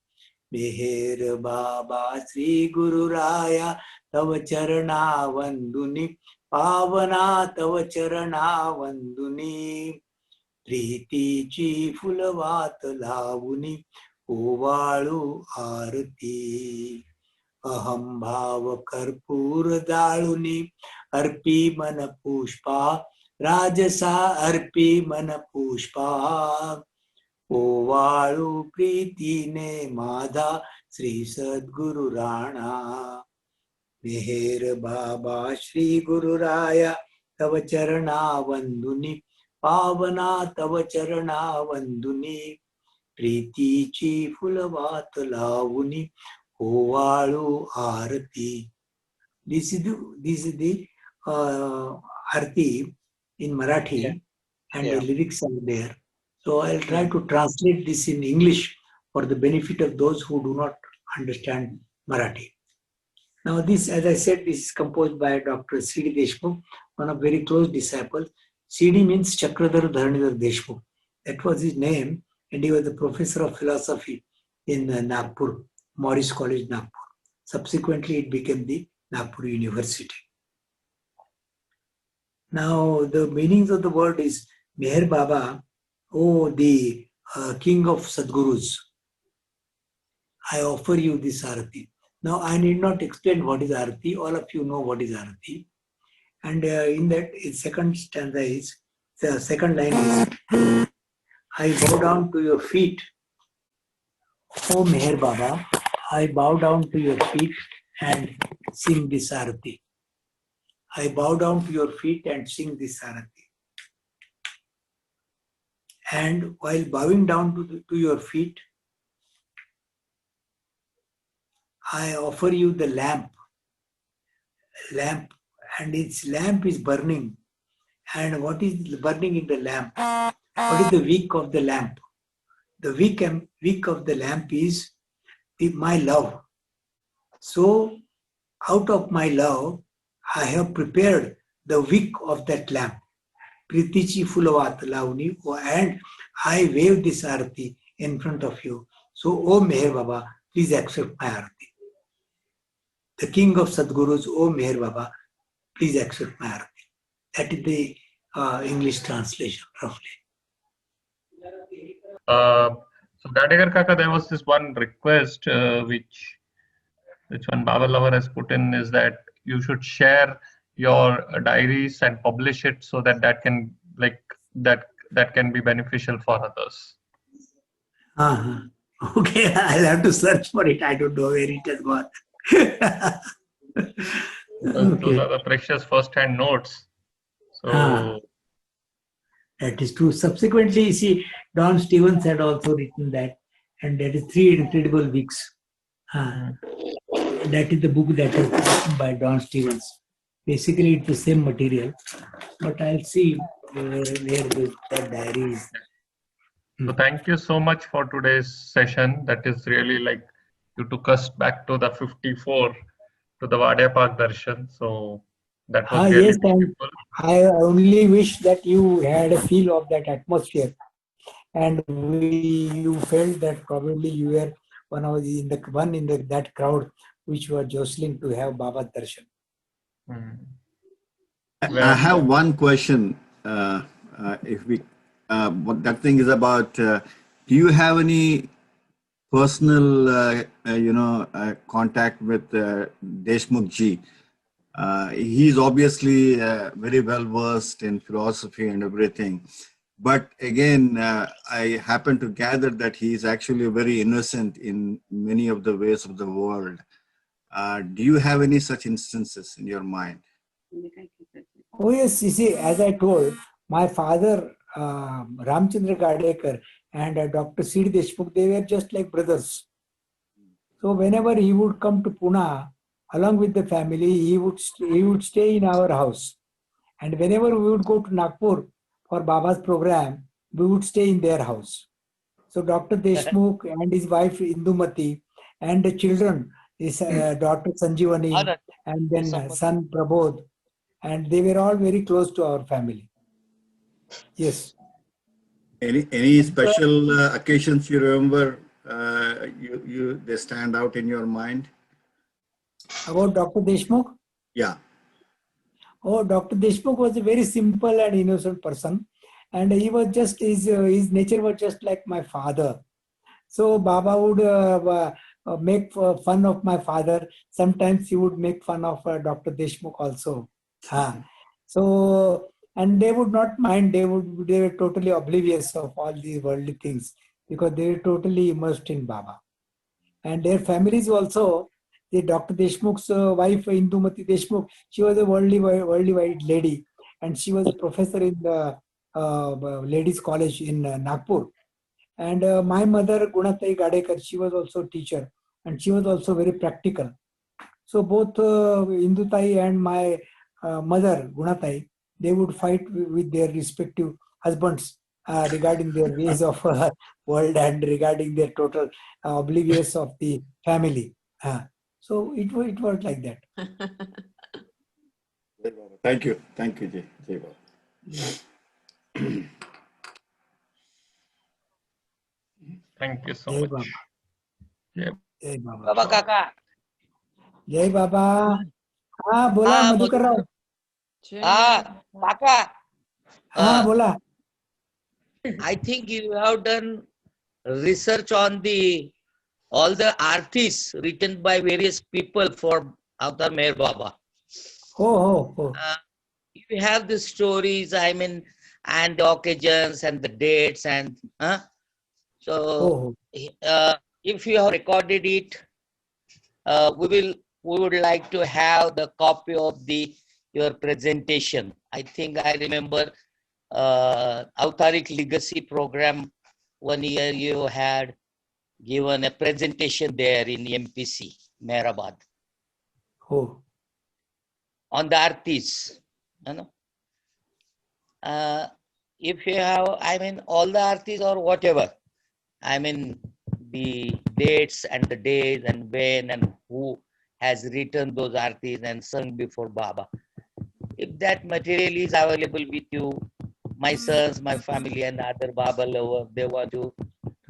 Meher Baba Sri Guru Raya Tava Charana Vanduni Pavana Tava Charana Vanduni प्रीतीची फुलवात लावुनी ओवाळू आरती अहम भाव कर्पूर जाळुनी अर्पी मन पुष्पा राजसा अर्पी मन पुष्पा ओवाळू प्रीतीने माझा श्री सद्गुरु राणा मेहेर बाबा श्री गुरु राया तव चरणा वंदुनी पावना तव चरणा वंदुनी प्रीतीची फुलवात लावुनी ओवाळू आरती. This is the Arti in Marathi, and the lyrics are there. So I'll try to translate this in English for the benefit of those who do not understand Marathi. Now this, as I said, this is composed by Dr. C.D. Deshmukh, one of very close disciples. C.D. means Chakradhar Dharanidhar Deshmukh. That was his name, and he was the professor of philosophy in Nagpur, Morris College, Nagpur. Subsequently, it became the Nagpur University. Now, the meanings of the word is Meher Baba, oh, the king of Sadgurus. I offer you this Arati. Now, I need not explain what is Arati. All of you know what is Arati. And in that, second stanza is, the second line is, I bow down to your feet, O Meher Baba. I bow down to your feet and sing this Arati. I bow down to your feet and sing this Arati. And while bowing down to your feet, I offer you the lamp, and its lamp is burning. And what is burning in the lamp? What is the wick of the lamp? The wick of the lamp is my love. So, out of my love, I have prepared the wick of that lamp. Pritichi Fulavat Lavni, and I wave this Arati in front of you. So, O Meher Baba, please accept my Arati. The king of Sadgurus, O Meher Baba, please accept my Arati. That is the English translation, roughly. So Gadekar Kaka, there was this one request which one Baba Lover has put in, is that you should share your diaries and publish it so that can that can be beneficial for others. Okay, I'll have to search for it. I don't know where it has gone. Those are the precious first-hand notes. So that is true. Subsequently, you see, Don Stevens had also written that, and that is 3 Incredible Weeks. That is the book that is written by Don Stevens. Basically, it's the same material, but I'll see where that diary is. So thank you so much for today's session. That is really like, you took us back to the 54, to the Wadia Park Darshan. So that was really yes, beautiful. I only wish that you had a feel of that atmosphere, and you felt that probably you were one in that crowd which were jostling to have Baba Darshan. I have one question. If we, what that thing is about, do you have any personal, contact with Deshmukh ji? He's obviously very well versed in philosophy and everything. But again, I happen to gather that he is actually very innocent in many of the ways of the world. Do you have any such instances in your mind? Oh yes, you see, as I told, my father, Ramchandra Gadekar, and Dr. C.D. Deshmukh, they were just like brothers. So whenever he would come to Pune, along with the family, he would stay in our house. And whenever we would go to Nagpur for Baba's program, we would stay in their house. So Dr. Deshmukh and his wife Indumati and the children, his daughter Sanjeevani and then son Prabodh, and they were all very close to our family. Yes. Any special occasions you remember? They stand out in your mind? About Dr. Deshmukh? Yeah. Oh, Dr. Deshmukh was a very simple and innocent person, and he was just his nature was just like my father. So Baba would make fun of my father. Sometimes he would make fun of Dr. Deshmukh also. So, and they would not mind. They were totally oblivious of all these worldly things because they were totally immersed in Baba. And their families also. The Dr. Deshmukh's wife, Indumati Deshmukh, she was a worldly white lady, and she was a professor in the ladies' college in Nagpur. And my mother, Gunatai Gadekar, she was also a teacher, and she was also very practical. So both Indutai and my mother, Gunatai, they would fight with their respective husbands regarding their ways of world and regarding their total oblivious of the family. So it was like that. Thank you. Thank you, Jay. Jay Baba. Thank you so Jai much. Baba. Yeah. Jai Baba. बाबा काका जय बाबा. हाँ बोला हाँ, मधुकर राव. हाँ काका हाँ बोला. I think you have done research on all the artists written by various people for Avatar Meher Baba. हो. You have the stories, I mean, and the occasions and the dates and so if you have recorded it, we would like to have the copy of your presentation. I think I remember Avtaric Legacy program. 1 year you had given a presentation there in MPC, Mehrabad, हो. on the artists. If you have, I mean, all the artists or whatever, I mean, the dates and the days and when and who has written those artists and sung before Baba. If that material is available with you, my sons, my family and other Baba lovers, they want to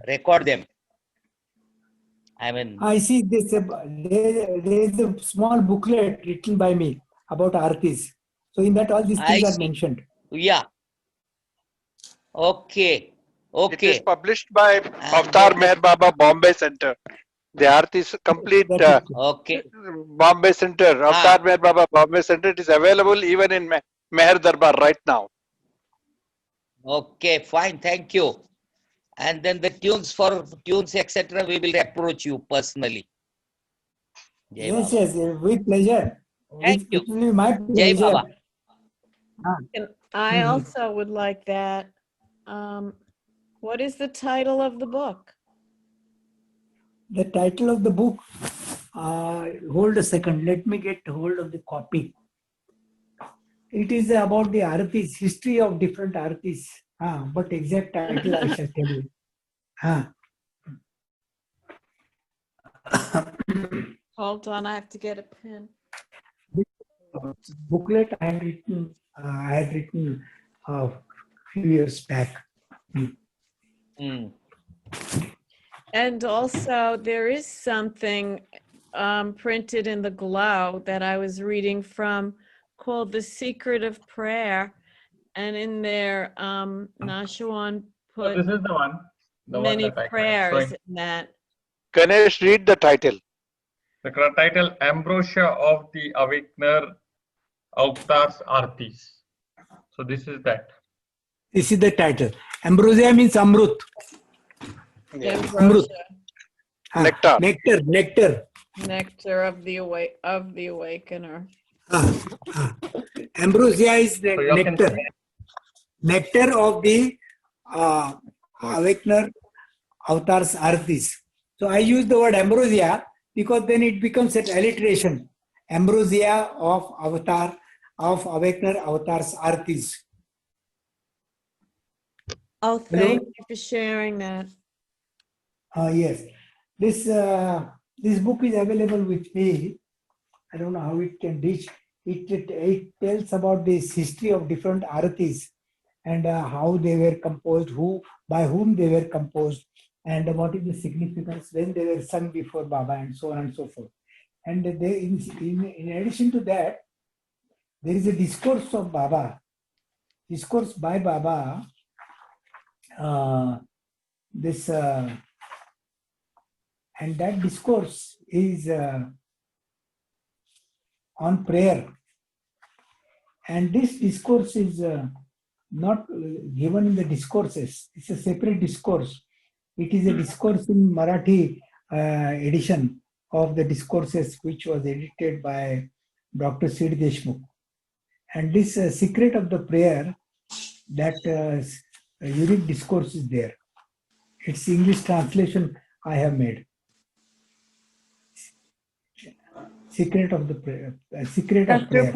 record them. I mean, I see this. There is a small booklet written by me about artists. So in that all these things are mentioned. Yeah. Okay. It is published by Avatar Meher Baba Bombay Center. The artist complete Okay. Bombay Center, Avatar Meher Baba Bombay Center. It is available even in Meher Darbar right now. Okay, fine. Thank you. And then the tunes, etc., we will approach you personally. Jai Yes, Baba. yes, with pleasure. Thank you. It will be my Jai pleasure. Baba. And I also would like that. What is the title of the book? The title of the book, hold a second, let me get hold of the copy. It is about the artists, history of different artists. But exact title I shall tell you. Hold on, I have to get a pen. Booklet I had written a few years back. And also there is something printed in the Glow that I was reading from called The Secret of Prayer. And in there, Nashawan put This is the one. many that I prayers showing. in that. Ganesh, read the title. The title, Ambrosia of the Awakener, Avatar's Artis. So this is that. This is the title. Ambrosia means Amrut. Amrut. Nectar. Nectar. Nectar of the Awakener. Ambrosia is the So nectar. Nectar of the Awakener, Avatar's Artis. So I use the word ambrosia because then it becomes an alliteration. Ambrosia of Avatar, of Awakener, Avatar's Artis. Oh, thank you for sharing that. Yes. This book is available with me. I don't know how it can reach. It tells about this history of different artis and how they were composed, by whom they were composed, and what is the significance when they were sung before Baba, and so on and so forth. And in addition to that, there is a discourse of Baba, discourse by Baba. And that discourse is on prayer. And this discourse is not given in the discourses. It's a separate discourse. It is a discourse in Marathi edition of the discourses, which was edited by Dr. Sid Deshmukh. And this secret of the prayer, that unique discourse is there. Its English translation I have made. Secret of the prayer. Secret of prayer.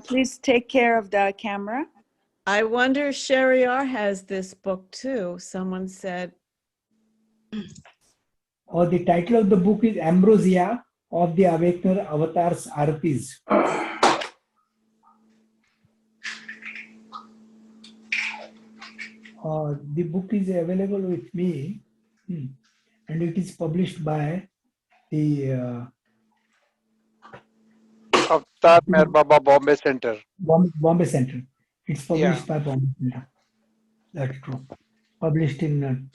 Please take care of the camera. I wonder if Shariar has this book too, someone said. The title of the book is Ambrosia of the Awakener Avatar's Aratis. The book is available with me, and it is published by the Avatar Meher Baba Bombay Center. Bombay Center. It's published Yeah. by Bombay Center. That's true. Published in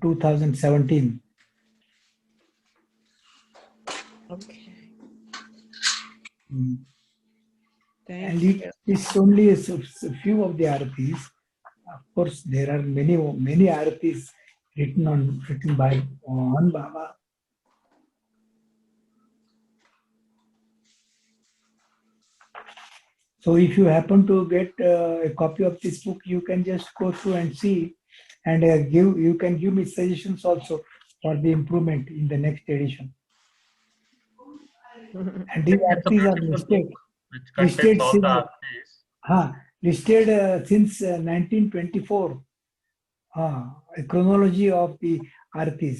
2017. Okay. Mm. Thank And you. it's only a few of the Aratis. Of course, there are many Aratis written by Baba. So if you happen to get a copy of this book, you can just go through and see, and you can give me suggestions also for the improvement in the next edition. And these It's a Aratis are beautiful listed. book which contains all the artis. Listed since 1924, a chronology of the Aratis,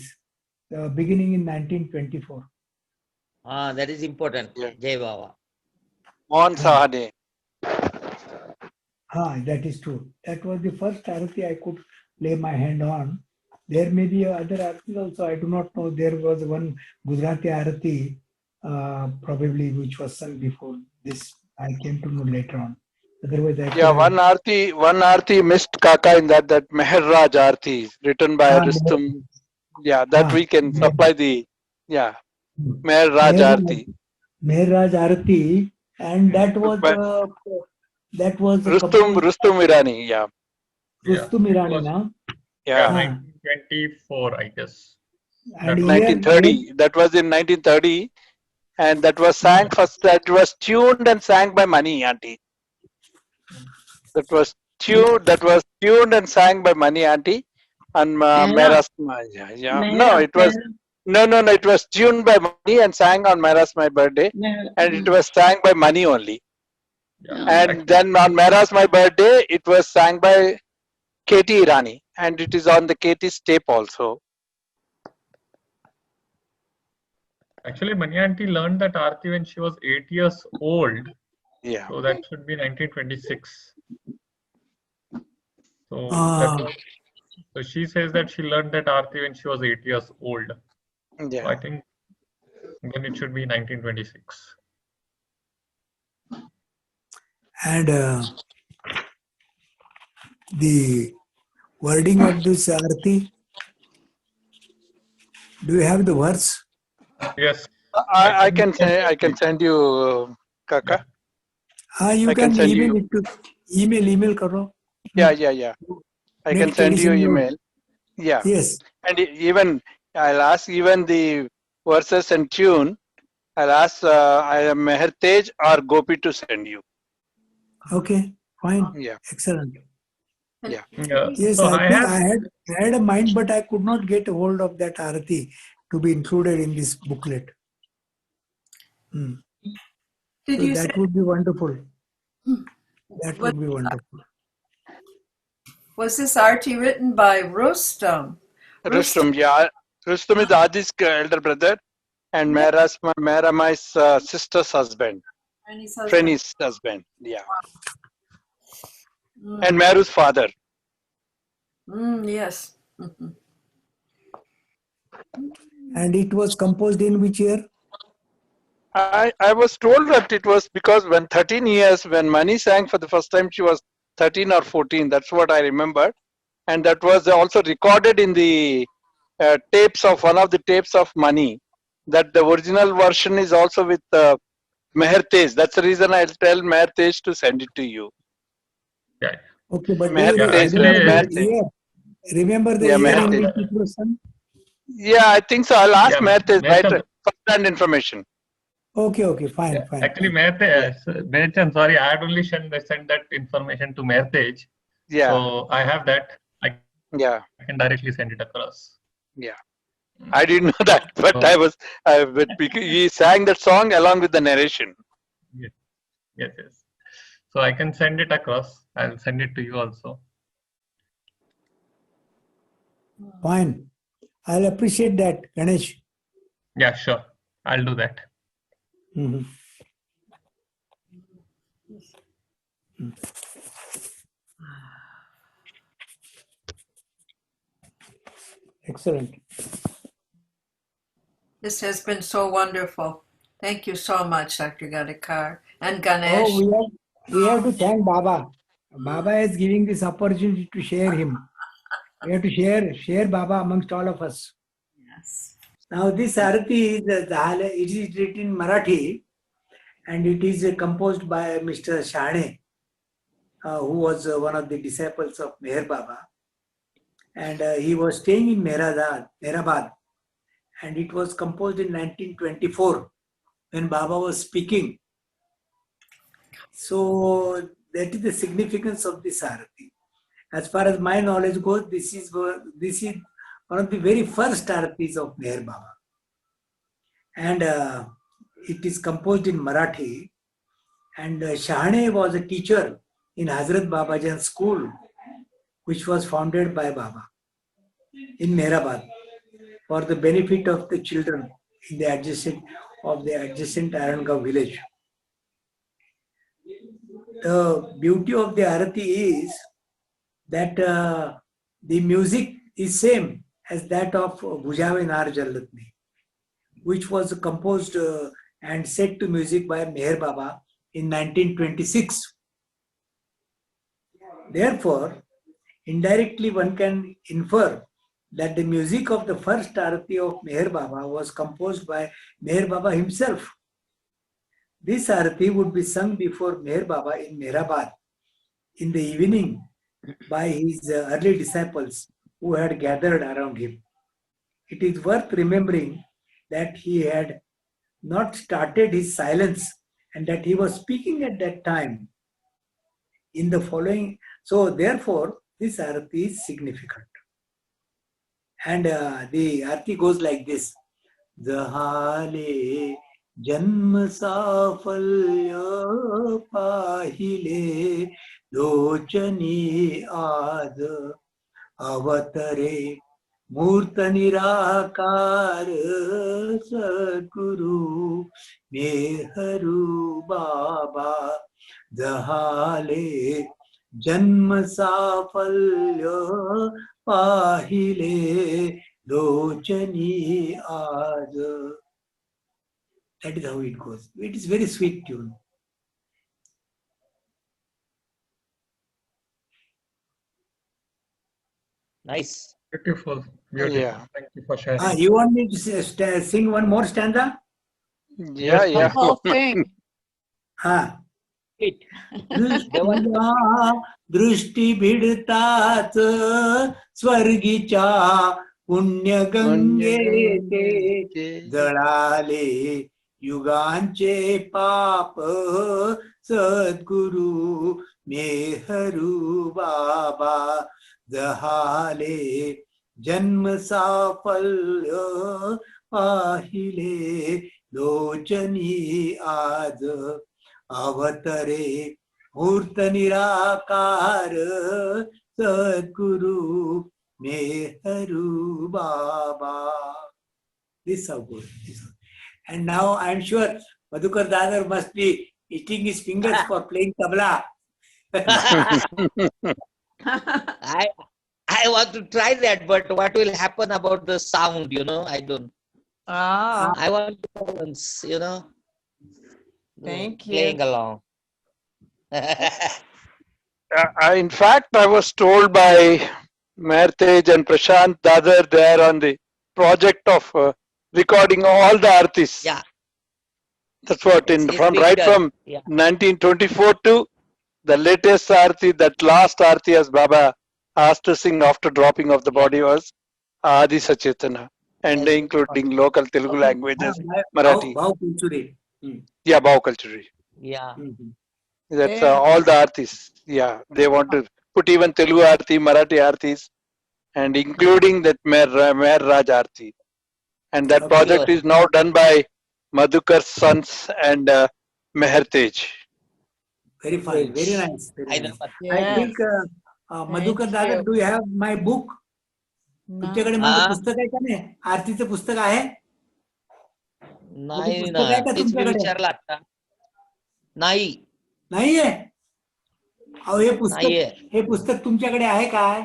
beginning in 1924. That is important. Yeah. Jai Baba. Mohan Sahane. That is true. That was the first Arati I could lay my hand on. There may be other Aratis also. I do not know. There was one Gujarati Arati, probably, which was sung before this. I came to know later on. Otherwise, I Yeah, could one Aarti missed Kaka in that Meher Raj Aarti written by Rustum. Yeah, that we can supply the Meher Raj Aarti. Meher Raj Arati, and that was Rustum Irani. Yeah. Rustum It Irani, was- na? Yeah. 1924, I guess. And was- 1930. That was in 1930, and that was sang first. That was tuned and sang by Mani Auntie. That was tuned and sang by Mani Auntie and Meras. Yeah. No, it was it was tuned by Mani and sang on Meras My Birthday, and it was sang by Mani only. Yeah. And then on Meras My Birthday, it was sang by Katie Irani, and it is on the Katie's tape also. Actually, Mani Aunty learned that Aarti when she was 8 years old. Yeah. So that should be 1926. So, so she says that she learned that Aarti when she was 8 years old. So I Yeah. think then it should be 1926. And the wording of this Arati, do you have the verse? Yes. I can send you, Kaka. You I can can send email you. it to email karo. Yeah. I can Next send you edition note. email. Yeah. Yes. And even I'll ask even the verses and tune. I'll ask Meher Tej or Gopi to send you. Okay. Fine. Yeah. Excellent. Yeah. Yes, So I think I had a mind, but I could not get a hold of that Arati to be included in this booklet. Did So you that say, would be wonderful. That would be wonderful. was this arti written by Rustum? Rustum, yeah. Rustum is Adi's elder brother, and Mera my sister's husband, And his husband. Freni's husband. Yeah. And Meru's father. Yes. And it was composed in which year? I was told that it was because when 13 years, when Mani sang for the first time, she was 13 or 14. That's what I remember. And that was also recorded in the tapes of one of the tapes of Mani. That the original version is also with Meher Tej. That's the reason I'll tell Meher Tej to send it to you. Yeah. Okay, but Meher do you Tej, remember Meher the Tej. year? Remember the Yeah, year Meher in Tej. which it was sung? Yeah, I think so. I'll ask Yeah, Meher Tej, Meher right? Chand. First-hand information. Okay, fine. Actually, Meher, sorry, I had only sent that information to Meher Tej. Yeah, So I have that. I yeah. can directly send it across. I didn't know that, but but he sang that song along with the narration. Yes. So I can send it across. I'll send it to you also. Fine. I'll appreciate that, Ganesh. Yeah, sure. I'll do that. Mhm. Excellent. This has been so wonderful. Thank you so much, Dr. Gadekar and Oh, Ganesh. we have to thank Baba. Baba is giving this opportunity to share him. We have to share Baba amongst all of us. Yes. Now this Arati it is written in Marathi and it is composed by Mr. Shane, who was one of the disciples of Meher Baba. And he was staying in Mehrabad. And it was composed in 1924 when Baba was speaking. So that is the significance of this Arati. As far as my knowledge goes, this is one of the very first Aratis of Meher Baba. And it is composed in Marathi. And Shahane was a teacher in Hazrat Babajan school, which was founded by Baba in Mehrabad for the benefit of the children in the adjacent Arangaon village. The beauty of the Arati is that the music is same as that of Bujave Nar Jallatni, which was composed and set to music by Meher Baba in 1926. Therefore, indirectly one can infer that the music of the first Arati of Meher Baba was composed by Meher Baba himself. This Arati would be sung before Meher Baba in Mehrabad in the evening by his early disciples who had gathered around him. It is worth remembering that he had not started his silence and that he was speaking at that time in the following. So therefore, this Arati is significant. And the Arati goes like this. Jahale Janma Safalya Pahile Lochani Ad Avatare Murta Nirakar Sadguru Meharu Baba Jahale Janma Safalya Pahile Lochani Ad. That is how it goes. It is very sweet tune. Nice. Beautiful. Beautiful. Yeah. Thank you for sharing. You want me to sing one more stanza? Yeah, Yes, yeah. The whole thing. It. दृष्टी भिडतात स्वर्गीच्या पुण्यगंगे ते जळाले युगांचे पाप सद्गुरु मेहरू बाबा जहाले जन्म साफल्य पाहिले लोचनी आज अवतरे मूर्त निराकार सद्गुरु Mehru Baba. This is how good. And now I am sure Madhukar Dadar must be eating his fingers for playing tabla. I want to try that, but what will happen about the sound, I don't. Oh, I want to balance, thank you. playing along. In fact, I was told by Meher Tej and Prashant Dadar, they are on the project of recording all the artis. Yeah. That's what It's from being right done. from Yeah. 1924 to the latest arti, that last arti as Baba asked to sing after dropping of the body was Adi Sachetana, and Yes. including local Telugu languages, Marathi. Bhau Kulchuri. Yeah, Bhau Culture. Yeah. That's Yeah. all the artists. Yeah, they want to put even Telugu arti, Marathi artis, and including that Meher Raj arti. And that Okay. project is now done by Madhukar's sons and Meher Tej. Very fine. Very nice. Very nice. Hyderabad. I Yes. think Madhukar Dadar, you. do you have my book? No. तुमच्याकडे माझं पुस्तक आहे का नाही? आरतीचं पुस्तक आहे? नाही ना, पुस्तक आहे का तेच मी तुमच्याकडे? विचारलं आता. नाही, नाहीये. अहो नाहीये. हे पुस्तक तुमच्याकडे आहे काय?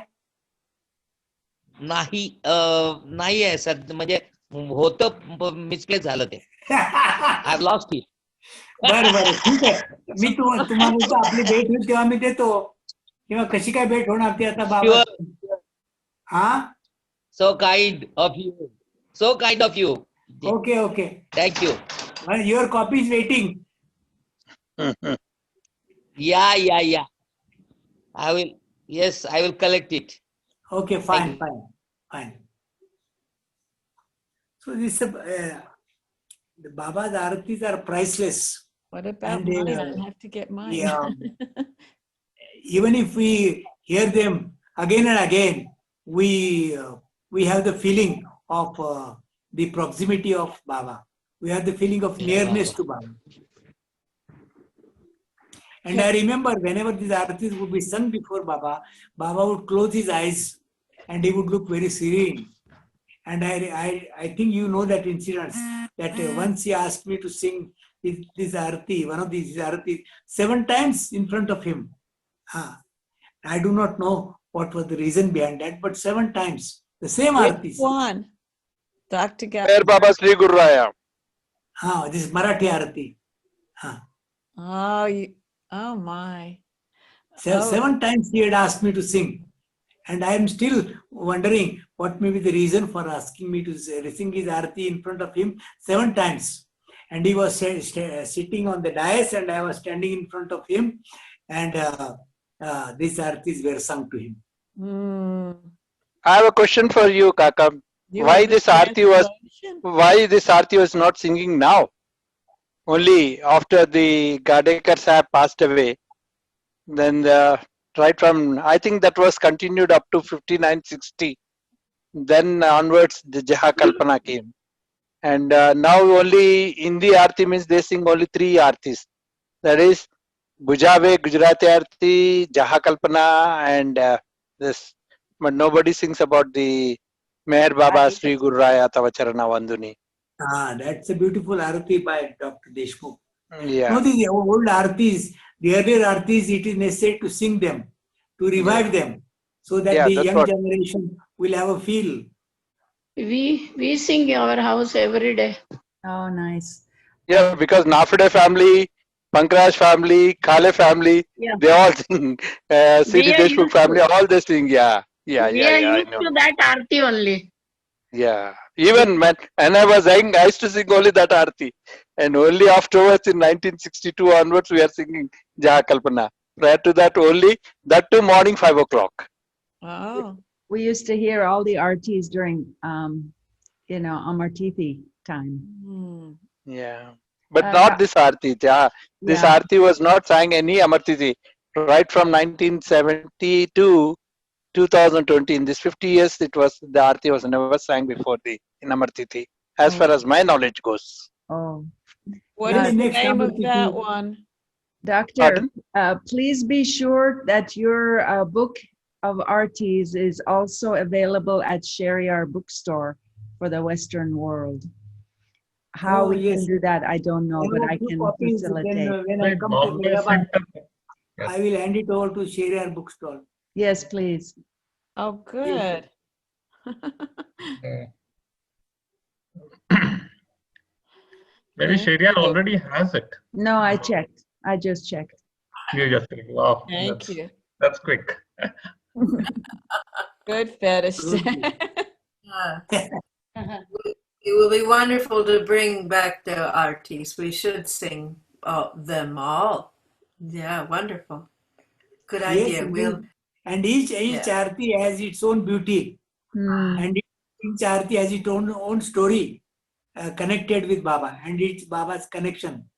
नाही, नाही आहे सध्या, म्हणजे होतं मिसप्लेस झालं ते. I lost it. बरं बरं, ठीक आहे. मी तुम्हाला तर आपली भेट होईल तेव्हा मी देतो. किंवा कशी काय भेट होणार ती आता बाबा. Sure. हा, So kind of you. So kind of you. Okay okay. Thank you. Your copy is waiting. Yeah. I will. Yes, I will collect it. Okay, Thank fine. So this the Baba's Aartis are priceless. What about And, mine? I have to get mine. Yeah. Even if we hear them again and again, we have the feeling of the proximity of Baba. We have the feeling of nearness to Baba. And I remember whenever these aartis would be sung before Baba, Baba would close his eyes and he would look very serene. And I think you know that incident, that once he asked me to sing this aarti, one of these aartis, 7 times in front of him. I do not know what was the reason behind that, but 7 times, the same Which aartis. one? Dr. Meher Baba Sri Guru Raya. This is Marathi aarti. Oh my. 7 times he had asked me to sing. And I am still wondering what may be the reason for asking me to sing his aarti in front of him 7 times. And he was sitting on the dais and I was standing in front of him. And these aartis were sung to him. I have a question for you, Kaka. Why this aarti was not singing now? Only after the Gadekar Sahib passed away. Then right from, I think that was continued up to 59-60. Then onwards the Jaha Kalpana came. And now only Hindi aarti means they sing only 3 aartis. That is Gujave, Gujarati aarti, Jaha Kalpana, and this. But nobody sings about the Meher Baba Sri Guru Raya Tava Charana Vanduni. That's a beautiful aarti by Dr. Deshmukh. Yeah. No, the old aartis, the earlier aartis, it is necessary to sing them, to revive them, so that the young generation will have a feel. We sing in our house every day. Oh, nice. Yeah, because Nafide family, Pankraj family, Khale family, they all sing. C.D. Deshmukh family, all they sing. Yeah. We are used to that aarti only. Yeah. Even when I was young, I used to sing only that aarti. And only afterwards in 1962 onwards, we are singing Jaha Kalpana. Prior to that only, that too morning 5 o'clock. Oh. We used to hear all the aartis during, Amartithi time. Yeah. But not this aarti. This aarti was not sang any Amartithi. Right from 1970 to 2020, in this 50 years, the aarti was never sang before in Amartithi, as far as my knowledge goes. Oh. What is the name of that one? Doctor, please be sure that your book of aartis is also available at Shariar Bookstore for the Western world. How we can do that, I don't know, but I can facilitate. When I come to Hyderabad, I will hand it over to Shariar Bookstore. Yes, please. Oh, good. Maybe Shariar already has it. No, I checked. I just checked. You just checked. Wow. Thank you. That's quick. Good fetish. It will be wonderful to bring back the aartis. We should sing them all. Yeah, wonderful. Good idea. And each aarti has its own beauty. And each aarti has its own story connected with Baba. And it's Baba's connection.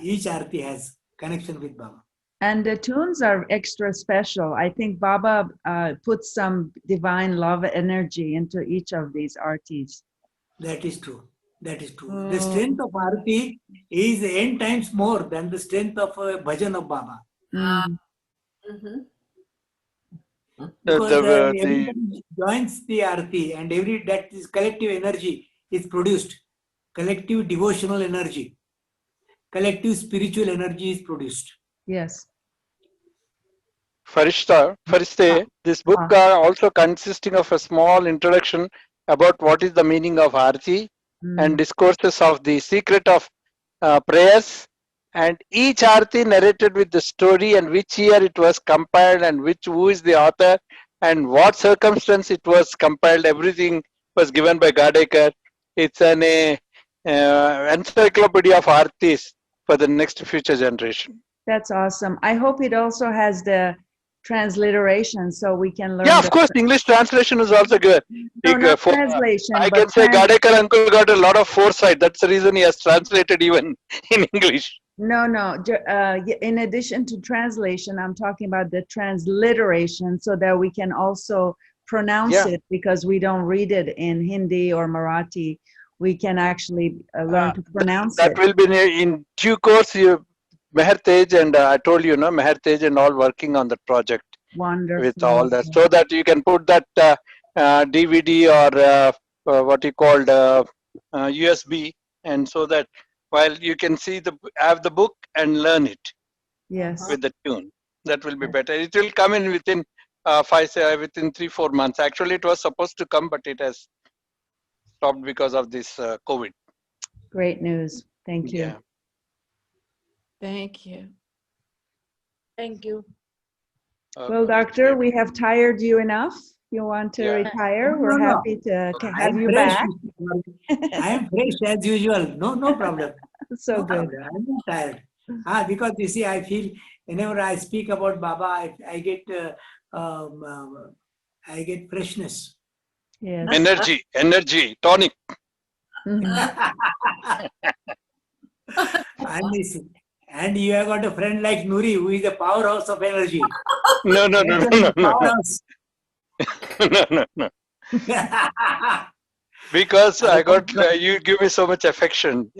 Each aarti has connection with Baba. And the tunes are extra special. I think Baba puts some divine love energy into each of these aartis. That is true. That is true. The strength of aarti is n times more than the strength of a bhajan of Baba. Because everybody joins the aarti and that is collective energy is produced collective devotional energy, collective spiritual energy is produced. Yes. Farishte, this book also consisting of a small introduction about what is the meaning of Aarti and discourses of the secret of prayers, and each Aarti narrated with the story and which year it was compiled and who is the author and what circumstance it was compiled. Everything was given by Gadekar. It's an encyclopedia of Aartis for the next future generation. That's awesome. I hope it also has the transliteration so we can learn. Yeah, of course, English translation is also good. No, not translation. I can say Gadekar uncle got a lot of foresight. That's the reason he has translated even in English. No. In addition to translation, I'm talking about the transliteration so that we can also pronounce it, because we don't read it in Hindi or Marathi. We can actually learn to pronounce it. That will be in due course. Meher Tej and I told you, Meher Tej and all working on the project. Wonderful. With all that, so that you can put that DVD or what you called USB, and so that while you can see have the book and learn it. Yes. With the tune, that will be better. It will come in within within 3-4 months. Actually, it was supposed to come, but it has stopped because of this COVID. Great news. Thank you. Yeah. Thank you. Thank you. Well, doctor, we have tired you enough. You want to retire? We're happy to have you back. I am fresh as usual. No problem. So good. I'm not tired. Because you see, I feel whenever I speak about Baba, I get freshness. Yes. Energy, tonic. And you have got a friend like Nuri, who is a powerhouse of energy. No. No. Because I got you give me so much affection.